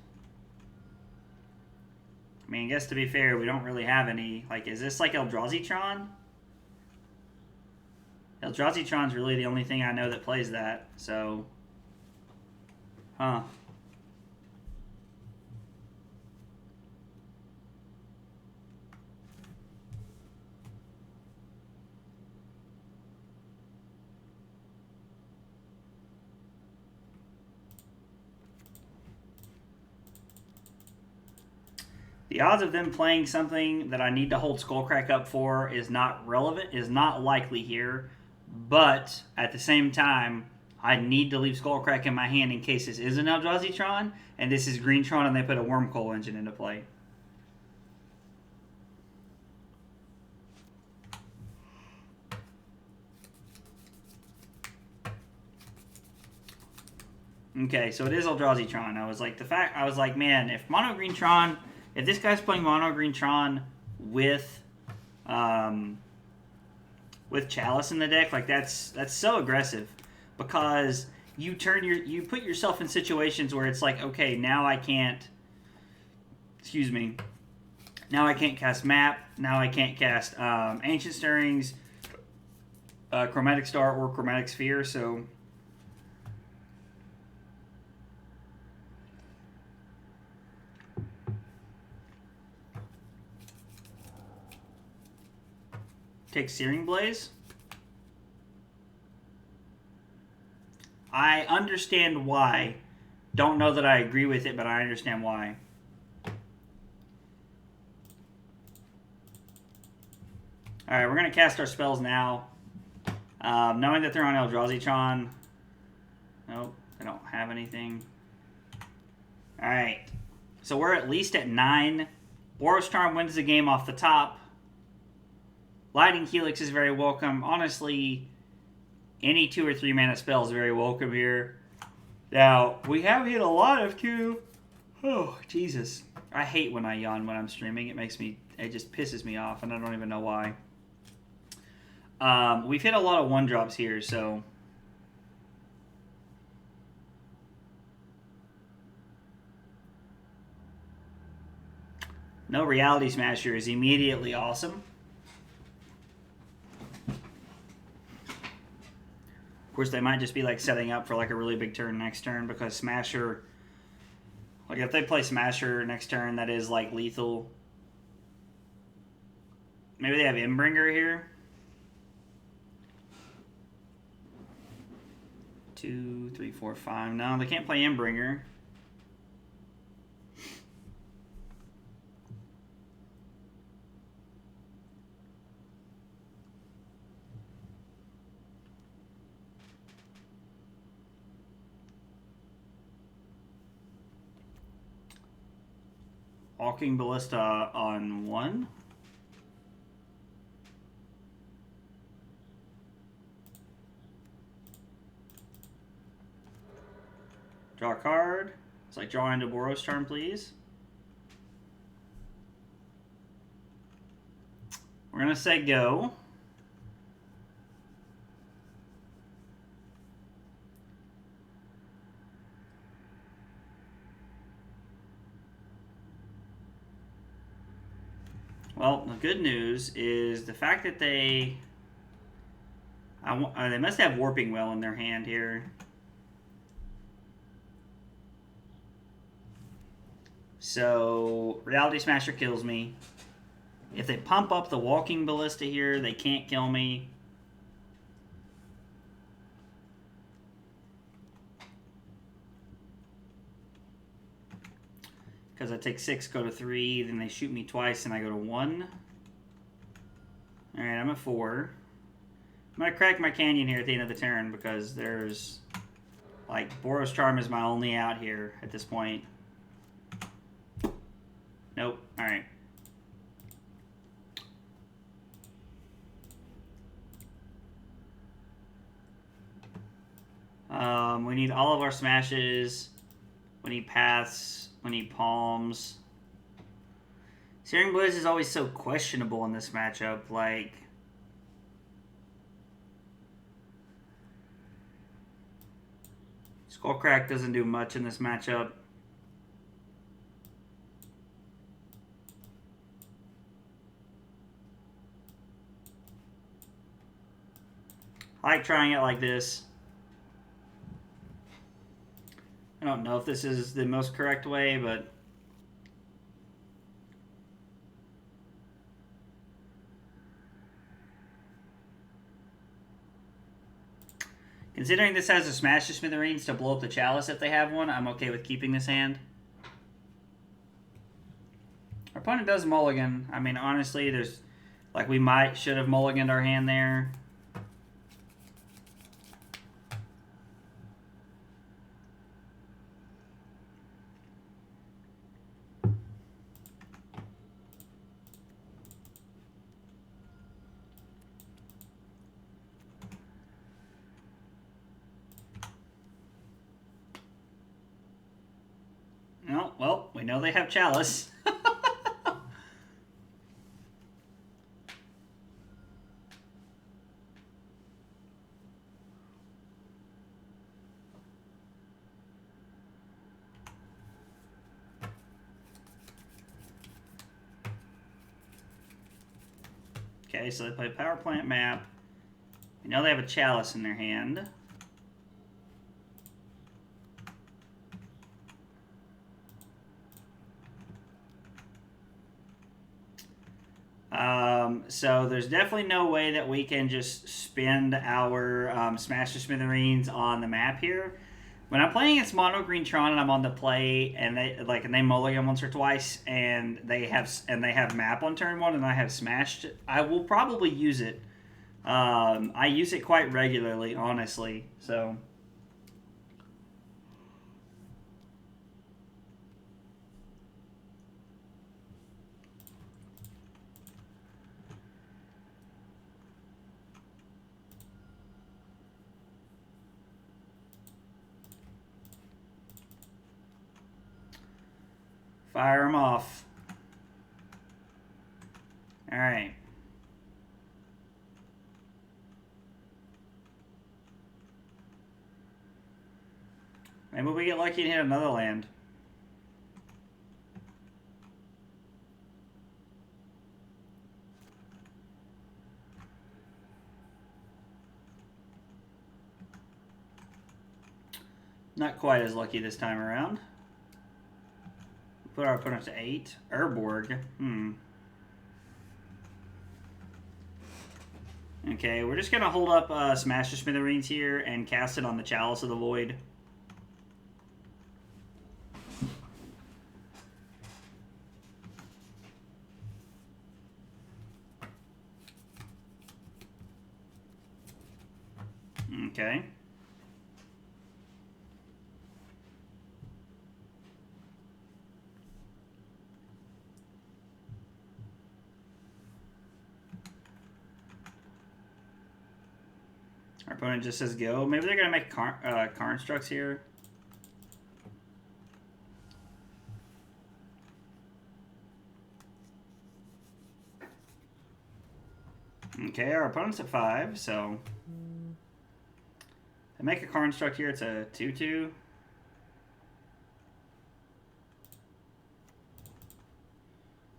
I mean, I guess to be fair, we don't really have any. Like, is this like Eldrazi Tron? Eldrazi Tron's really the only thing I know that plays that, so... Huh. The odds of them playing something that I need to hold Skullcrack up for is not relevant, is not likely here. But at the same time, I need to leave Skullcrack in my hand in case this is an Eldrazi Tron, and this is Green Tron, and they put a Wormcoil engine into play. Okay, so it is Eldrazi Tron. I was like, man, if Mono Green Tron, if this guy's playing Mono Green Tron with Chalice in the deck, like that's so aggressive, because you put yourself in situations where it's like, okay, now I can't cast Map, now I can't cast Ancient Stirrings, Chromatic Star, or Chromatic Sphere, so take Searing Blaze. I understand why. Don't know that I agree with it, but I understand why. Alright, we're going to cast our spells now. Knowing that they're on Eldrazi Tron. Nope, they don't have anything. Alright, so we're at least at 9. Boros Charm wins the game off the top. Lightning Helix is very welcome. Honestly, any 2 or 3 mana spell is very welcome here. Now, we have hit a lot of Q. Oh, Jesus. I hate when I yawn when I'm streaming. It just pisses me off, and I don't even know why. We've hit a lot of 1-drops here, so... No Reality Smasher is immediately awesome. course, they might just be like setting up for like a really big turn next turn because Smasher, like if they play Smasher next turn, that is like lethal. Maybe they have Imbringer here. 2, 3, 4, 5. No, they can't play Imbringer. Walking Ballista on 1. Draw a card. It's like draw into Boros Charm, please. We're going to say go. Well, the good news is the fact that they must have Warping Well in their hand here. So Reality Smasher kills me. If they pump up the Walking Ballista here, they can't kill me. Because I take 6, go to 3, then they shoot me twice, and I go to 1. Alright, I'm at 4. I'm going to crack my Canyon here at the end of the turn because there's, like, Boros Charm is my only out here at this point. Nope. Alright. We need all of our smashes. We need paths. We need palms. Searing Blaze is always so questionable in this matchup. Like, Skullcrack doesn't do much in this matchup. I like trying it like this. I don't know if this is the most correct way, but considering this has a Smash to Smithereens to blow up the Chalice if they have one, I'm okay with keeping this hand. Our opponent does mulligan. I mean, honestly, there's, like, we should have mulliganed our hand there. No, well, we know they have Chalice. Okay, so they play Power Plant map. We know they have a Chalice in their hand. So there's definitely no way that we can just spend our Smash to Smithereens on the map here. When I'm playing against Mono Green Tron and I'm on the play and they mulligan once or twice and they have map on turn 1 and I have smashed, I will probably use it. I use it quite regularly, honestly. So. Fire them off. All right. Maybe we get lucky and hit another land. Not quite as lucky this time around. Put our opponent to 8. Urborg. Okay, we're just going to hold up Smash the Smithereens here and cast it on the Chalice of the Void. Okay. Our opponent just says go. Maybe they're going to make Constructs here. Okay, our opponent's at 5, so... They make a Construct here, it's a 2/2.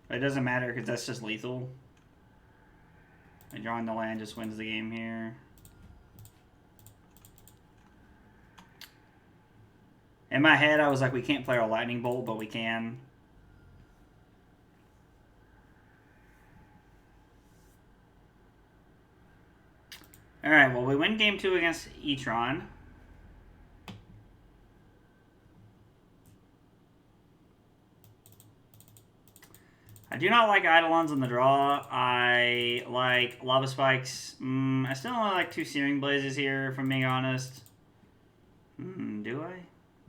But it doesn't matter because that's just lethal. And drawing the land just wins the game here. In my head, I was like, we can't play our Lightning Bolt, but we can. Alright, well, we win game 2 against E-Tron. I do not like Eidolons on the draw. I like Lava Spikes. I still only like 2 Searing Blazes here, if I'm being honest. Do I?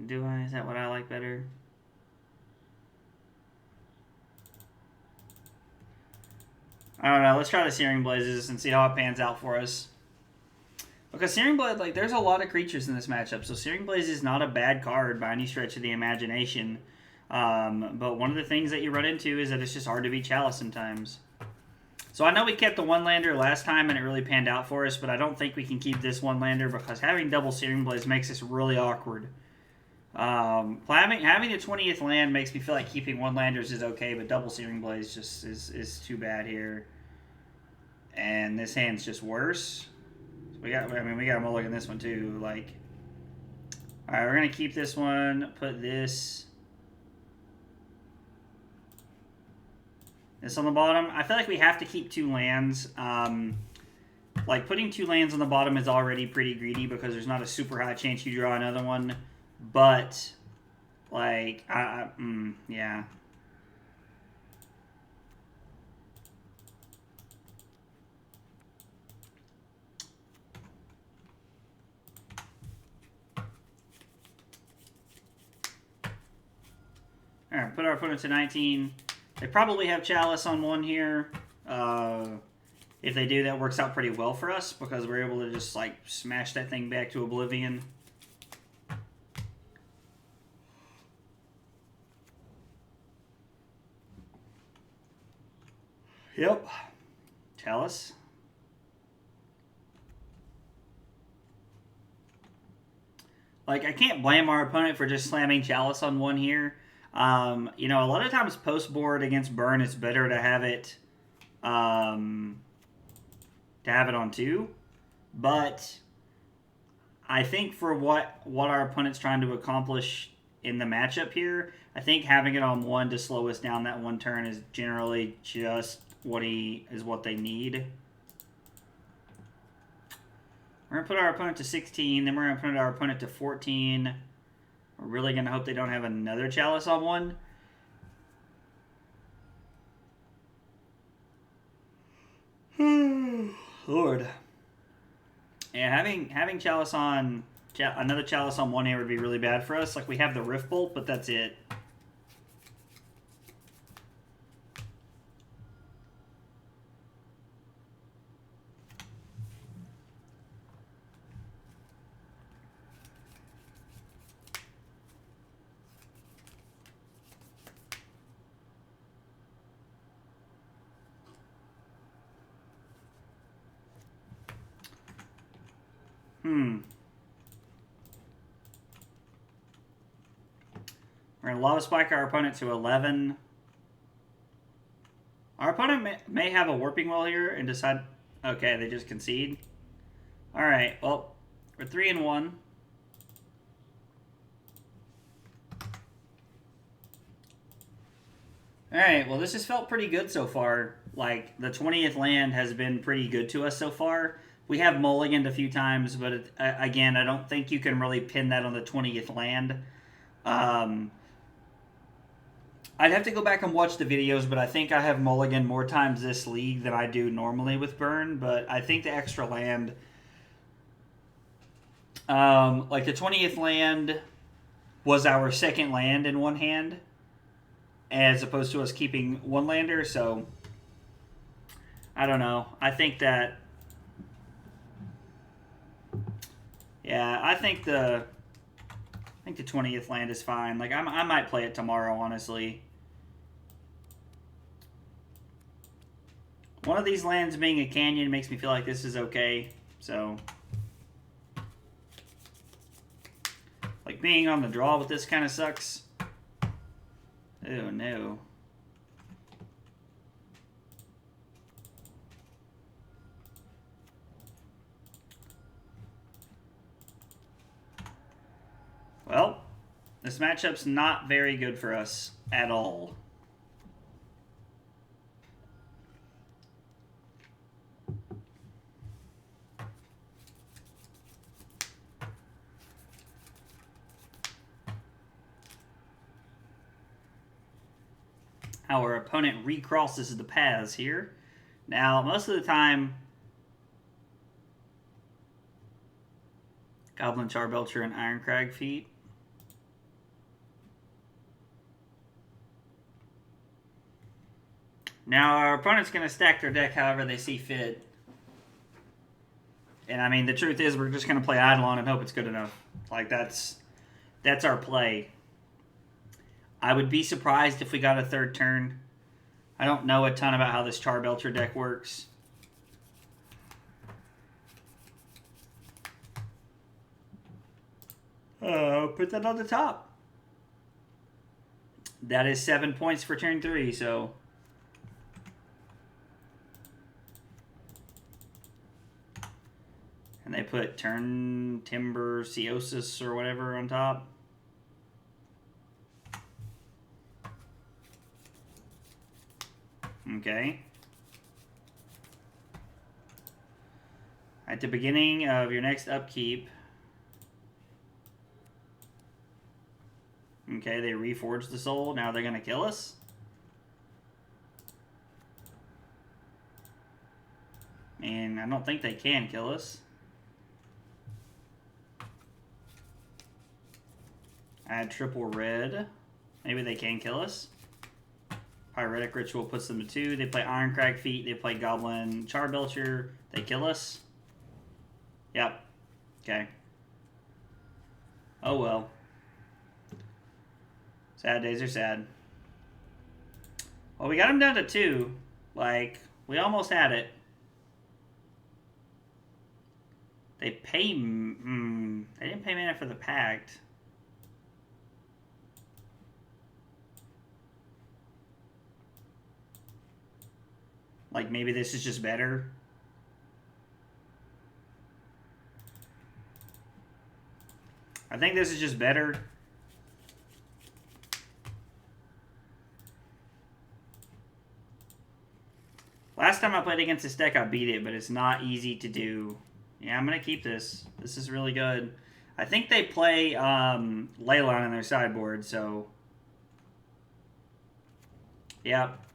Do I? Is that what I like better? I don't know. Let's try the Searing Blazes and see how it pans out for us. Because Searing Blaze, like, there's a lot of creatures in this matchup, so Searing Blaze is not a bad card by any stretch of the imagination. But one of the things that you run into is that it's just hard to beat Chalice sometimes. So I know we kept the one-lander last time and it really panned out for us, but I don't think we can keep this one-lander because having double Searing Blaze makes this really awkward. Having the 20th land makes me feel like keeping one-landers is okay, but double Searing Blaze just is too bad here. And this hand's just worse. We got to mulligan this one too. Like, all right, we're gonna keep this one. Put this on the bottom. I feel like we have to keep 2 lands. Like putting 2 lands on the bottom is already pretty greedy because there's not a super high chance you draw another one. But like, yeah. Alright, put our opponent to 19. They probably have Chalice on 1 here. If they do, that works out pretty well for us because we're able to just, like, smash that thing back to oblivion. Yep. Chalice. Like, I can't blame our opponent for just slamming Chalice on 1 here. You know, a lot of times post-board against Burn, it's better to have it on 2. But I think for what our opponent's trying to accomplish in the matchup here, I think having it on 1 to slow us down that 1 turn is generally just what they need. We're going to put our opponent to 16, then we're going to put our opponent to 14. We're really going to hope they don't have another Chalice on 1. Lord. Yeah, having Chalice on... another Chalice on 1 here would be really bad for us. Like, we have the Rift Bolt, but that's it. We're going to Lava Spike our opponent to 11. Our opponent may have a Warping Well here and decide... Okay, they just concede. Alright, well, we're 3-1. Alright, well this has felt pretty good so far. Like, the 20th land has been pretty good to us so far. We have mulliganed a few times, but again, I don't think you can really pin that on the 20th land. I'd have to go back and watch the videos, but I think I have mulliganed more times this league than I do normally with Burn, but I think the extra land... like, the 20th land was our second land in one hand, as opposed to us keeping one lander, so I don't know. I think that, yeah, I think the 20th land is fine. Like, I might play it tomorrow, honestly. One of these lands being a canyon makes me feel like this is okay, so like, being on the draw with this kind of sucks. Oh no. Well, this matchup's not very good for us at all. Our opponent recrosses the paths here. Now, most of the time, Goblin, Charbelcher, and Ironcrag feet. Now, our opponent's going to stack their deck however they see fit. And, I mean, the truth is we're just going to play Eidolon and hope it's good enough. Like, that's our play. I would be surprised if we got a third turn. I don't know a ton about how this Charbelcher deck works. Put that on the top. That is 7 points for turn 3, so... And they put Turn Timber Ceosis or whatever on top. Okay. At the beginning of your next upkeep, okay, they reforged the soul. Now they're going to kill us? And I don't think they can kill us. Add triple red. Maybe they can kill us. Pyretic Ritual puts them to 2. They play Ironcrag feet. They play Goblin Charbelcher. They kill us. Yep. Okay. Oh well. Sad days are sad. Well, we got them down to 2. Like, we almost had it. They pay... they didn't pay mana for the Pact. Like, maybe this is just better. I think this is just better. Last time I played against this deck, I beat it, but it's not easy to do. Yeah, I'm going to keep this. This is really good. I think they play Leyline on their sideboard, so... Yep.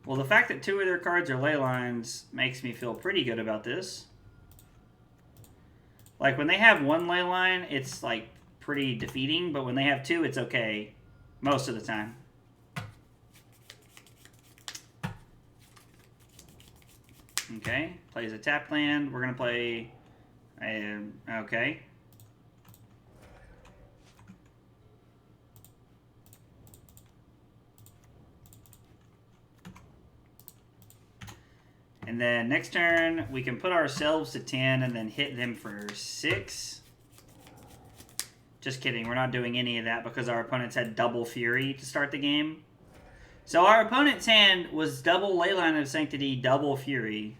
Well, the fact that 2 of their cards are Leylines makes me feel pretty good about this. Like, when they have 1 Leyline, it's, like, pretty defeating, but when they have 2, it's okay. Most of the time. Okay, plays a tap land. We're going to play... okay. And then next turn, we can put ourselves to 10 and then hit them for 6. Just kidding, we're not doing any of that because our opponents had double Fury to start the game. So our opponent's hand was double Leyline of Sanctity, double Fury.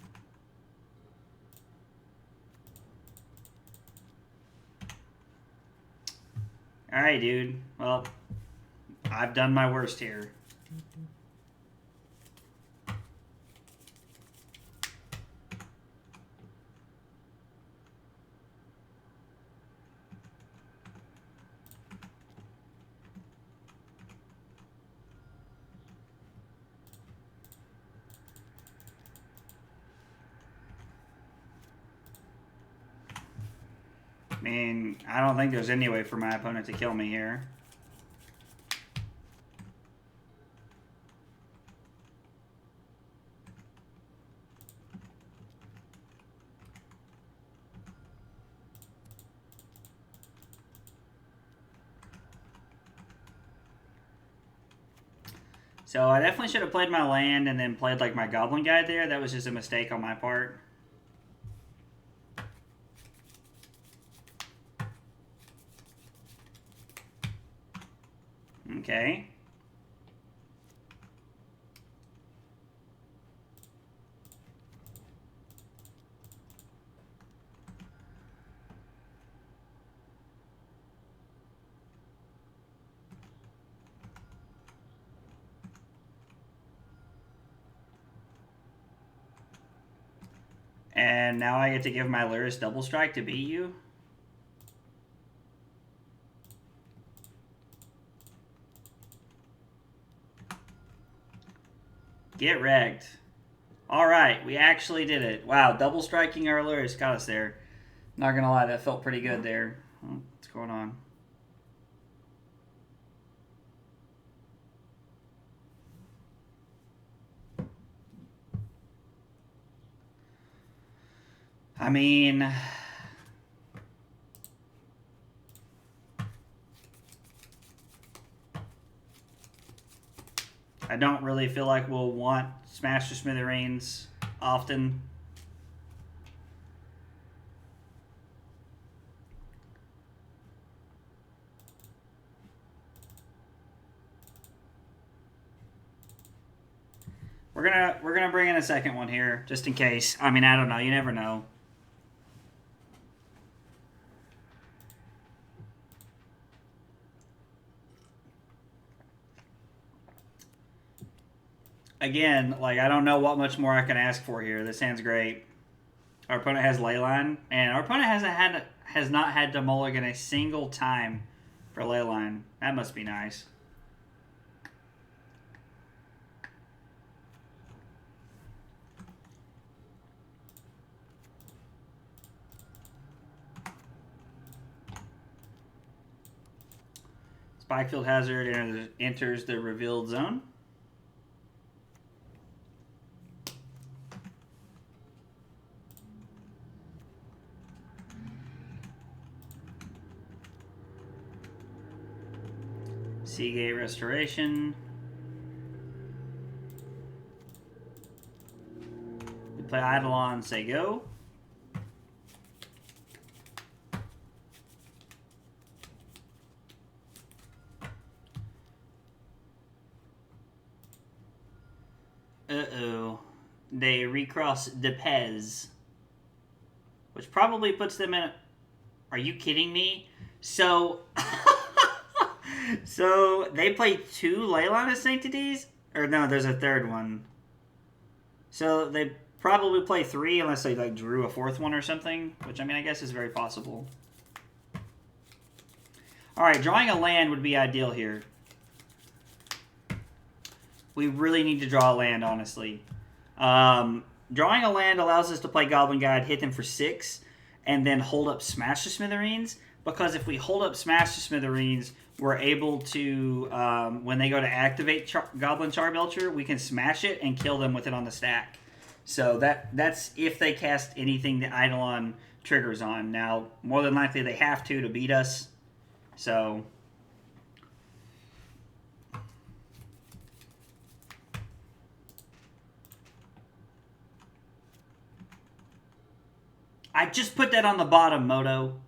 Alright, dude. Well, I've done my worst here. I mean, I don't think there's any way for my opponent to kill me here. So I definitely should have played my land and then played like my Goblin Guide there. That was just a mistake on my part. Okay. And now I get to give my Lurrus double strike to beat you? Get wrecked. Alright, we actually did it. Wow, double striking our Lurrus got us there. Not gonna lie, that felt pretty good there. What's going on? I mean, I don't really feel like we'll want Smash the Smithereens often. We're gonna bring in a second one here, just in case. I mean, I don't know. You never know. Again, like, I don't know what much more I can ask for here. This hand's great. Our opponent has Leyline, and our opponent has not had to mulligan a single time for Leyline. That must be nice. Spikefield Hazard enters the revealed zone. Seagate Restoration. We play Eidolon, say go. Uh-oh. They recross Depez. Which probably puts them in a... Are you kidding me? So... So, they play 2 Leyline of Sanctities? Or no, there's a third one. So, they probably play 3 unless they, like, drew a 4th one or something. Which, I mean, I guess is very possible. Alright, drawing a land would be ideal here. We really need to draw a land, honestly. Drawing a land allows us to play Goblin Guide, hit them for 6, and then hold up Smash the Smithereens. Because if we hold up Smash the Smithereens, we're able to, when they go to activate Goblin Charbelcher, we can smash it and kill them with it on the stack. So that's if they cast anything that Eidolon triggers on. Now, more than likely they have to beat us. So... I just put that on the bottom, Moto.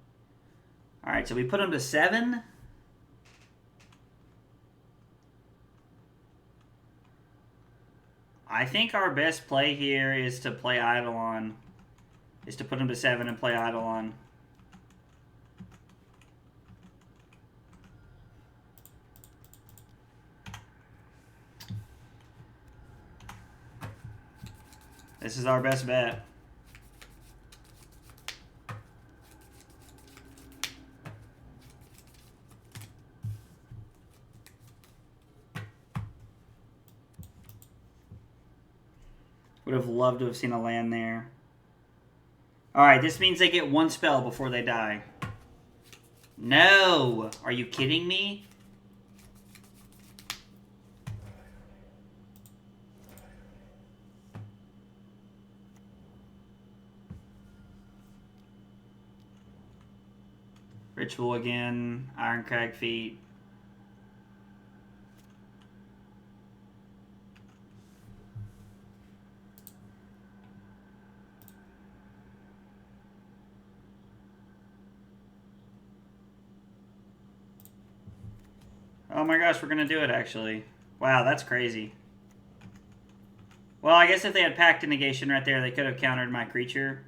Alright, so we put them to 7. I think our best play here is to play Eidolon. Is to put them to 7 and play Eidolon. This is our best bet. Would have loved to have seen a land there. Alright, this means they get one spell before they die. No! Are you kidding me? Ritual again. Ironcrag Feet. Oh my gosh, we're going to do it, actually. Wow, that's crazy. Well, I guess if they had Pact of Negation right there, they could have countered my creature.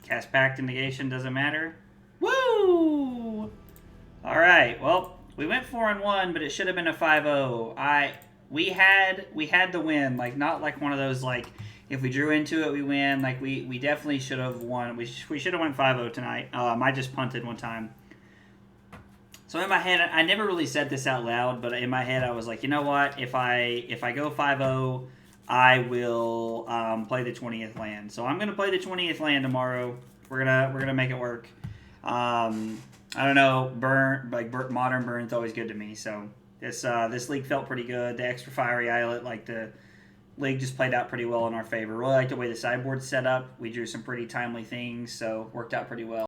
Cast Pact of Negation, doesn't matter. Woo! Alright, well, we went 4-1, but it should have been a 5-0. We had the win, like not like one of those like if we drew into it we win. Like we definitely should have won. We should have won 5-0 tonight. I just punted one time. So in my head, I never really said this out loud, but in my head I was like, you know what? If I go 5-0, I will play the 20th land. So I'm gonna play the 20th land tomorrow. We're gonna make it work. I don't know, modern burn's always good to me. So. This league felt pretty good. The extra Fiery Islet, like the league just played out pretty well in our favor. Really like the way the sideboard's set up. We drew some pretty timely things, so worked out pretty well.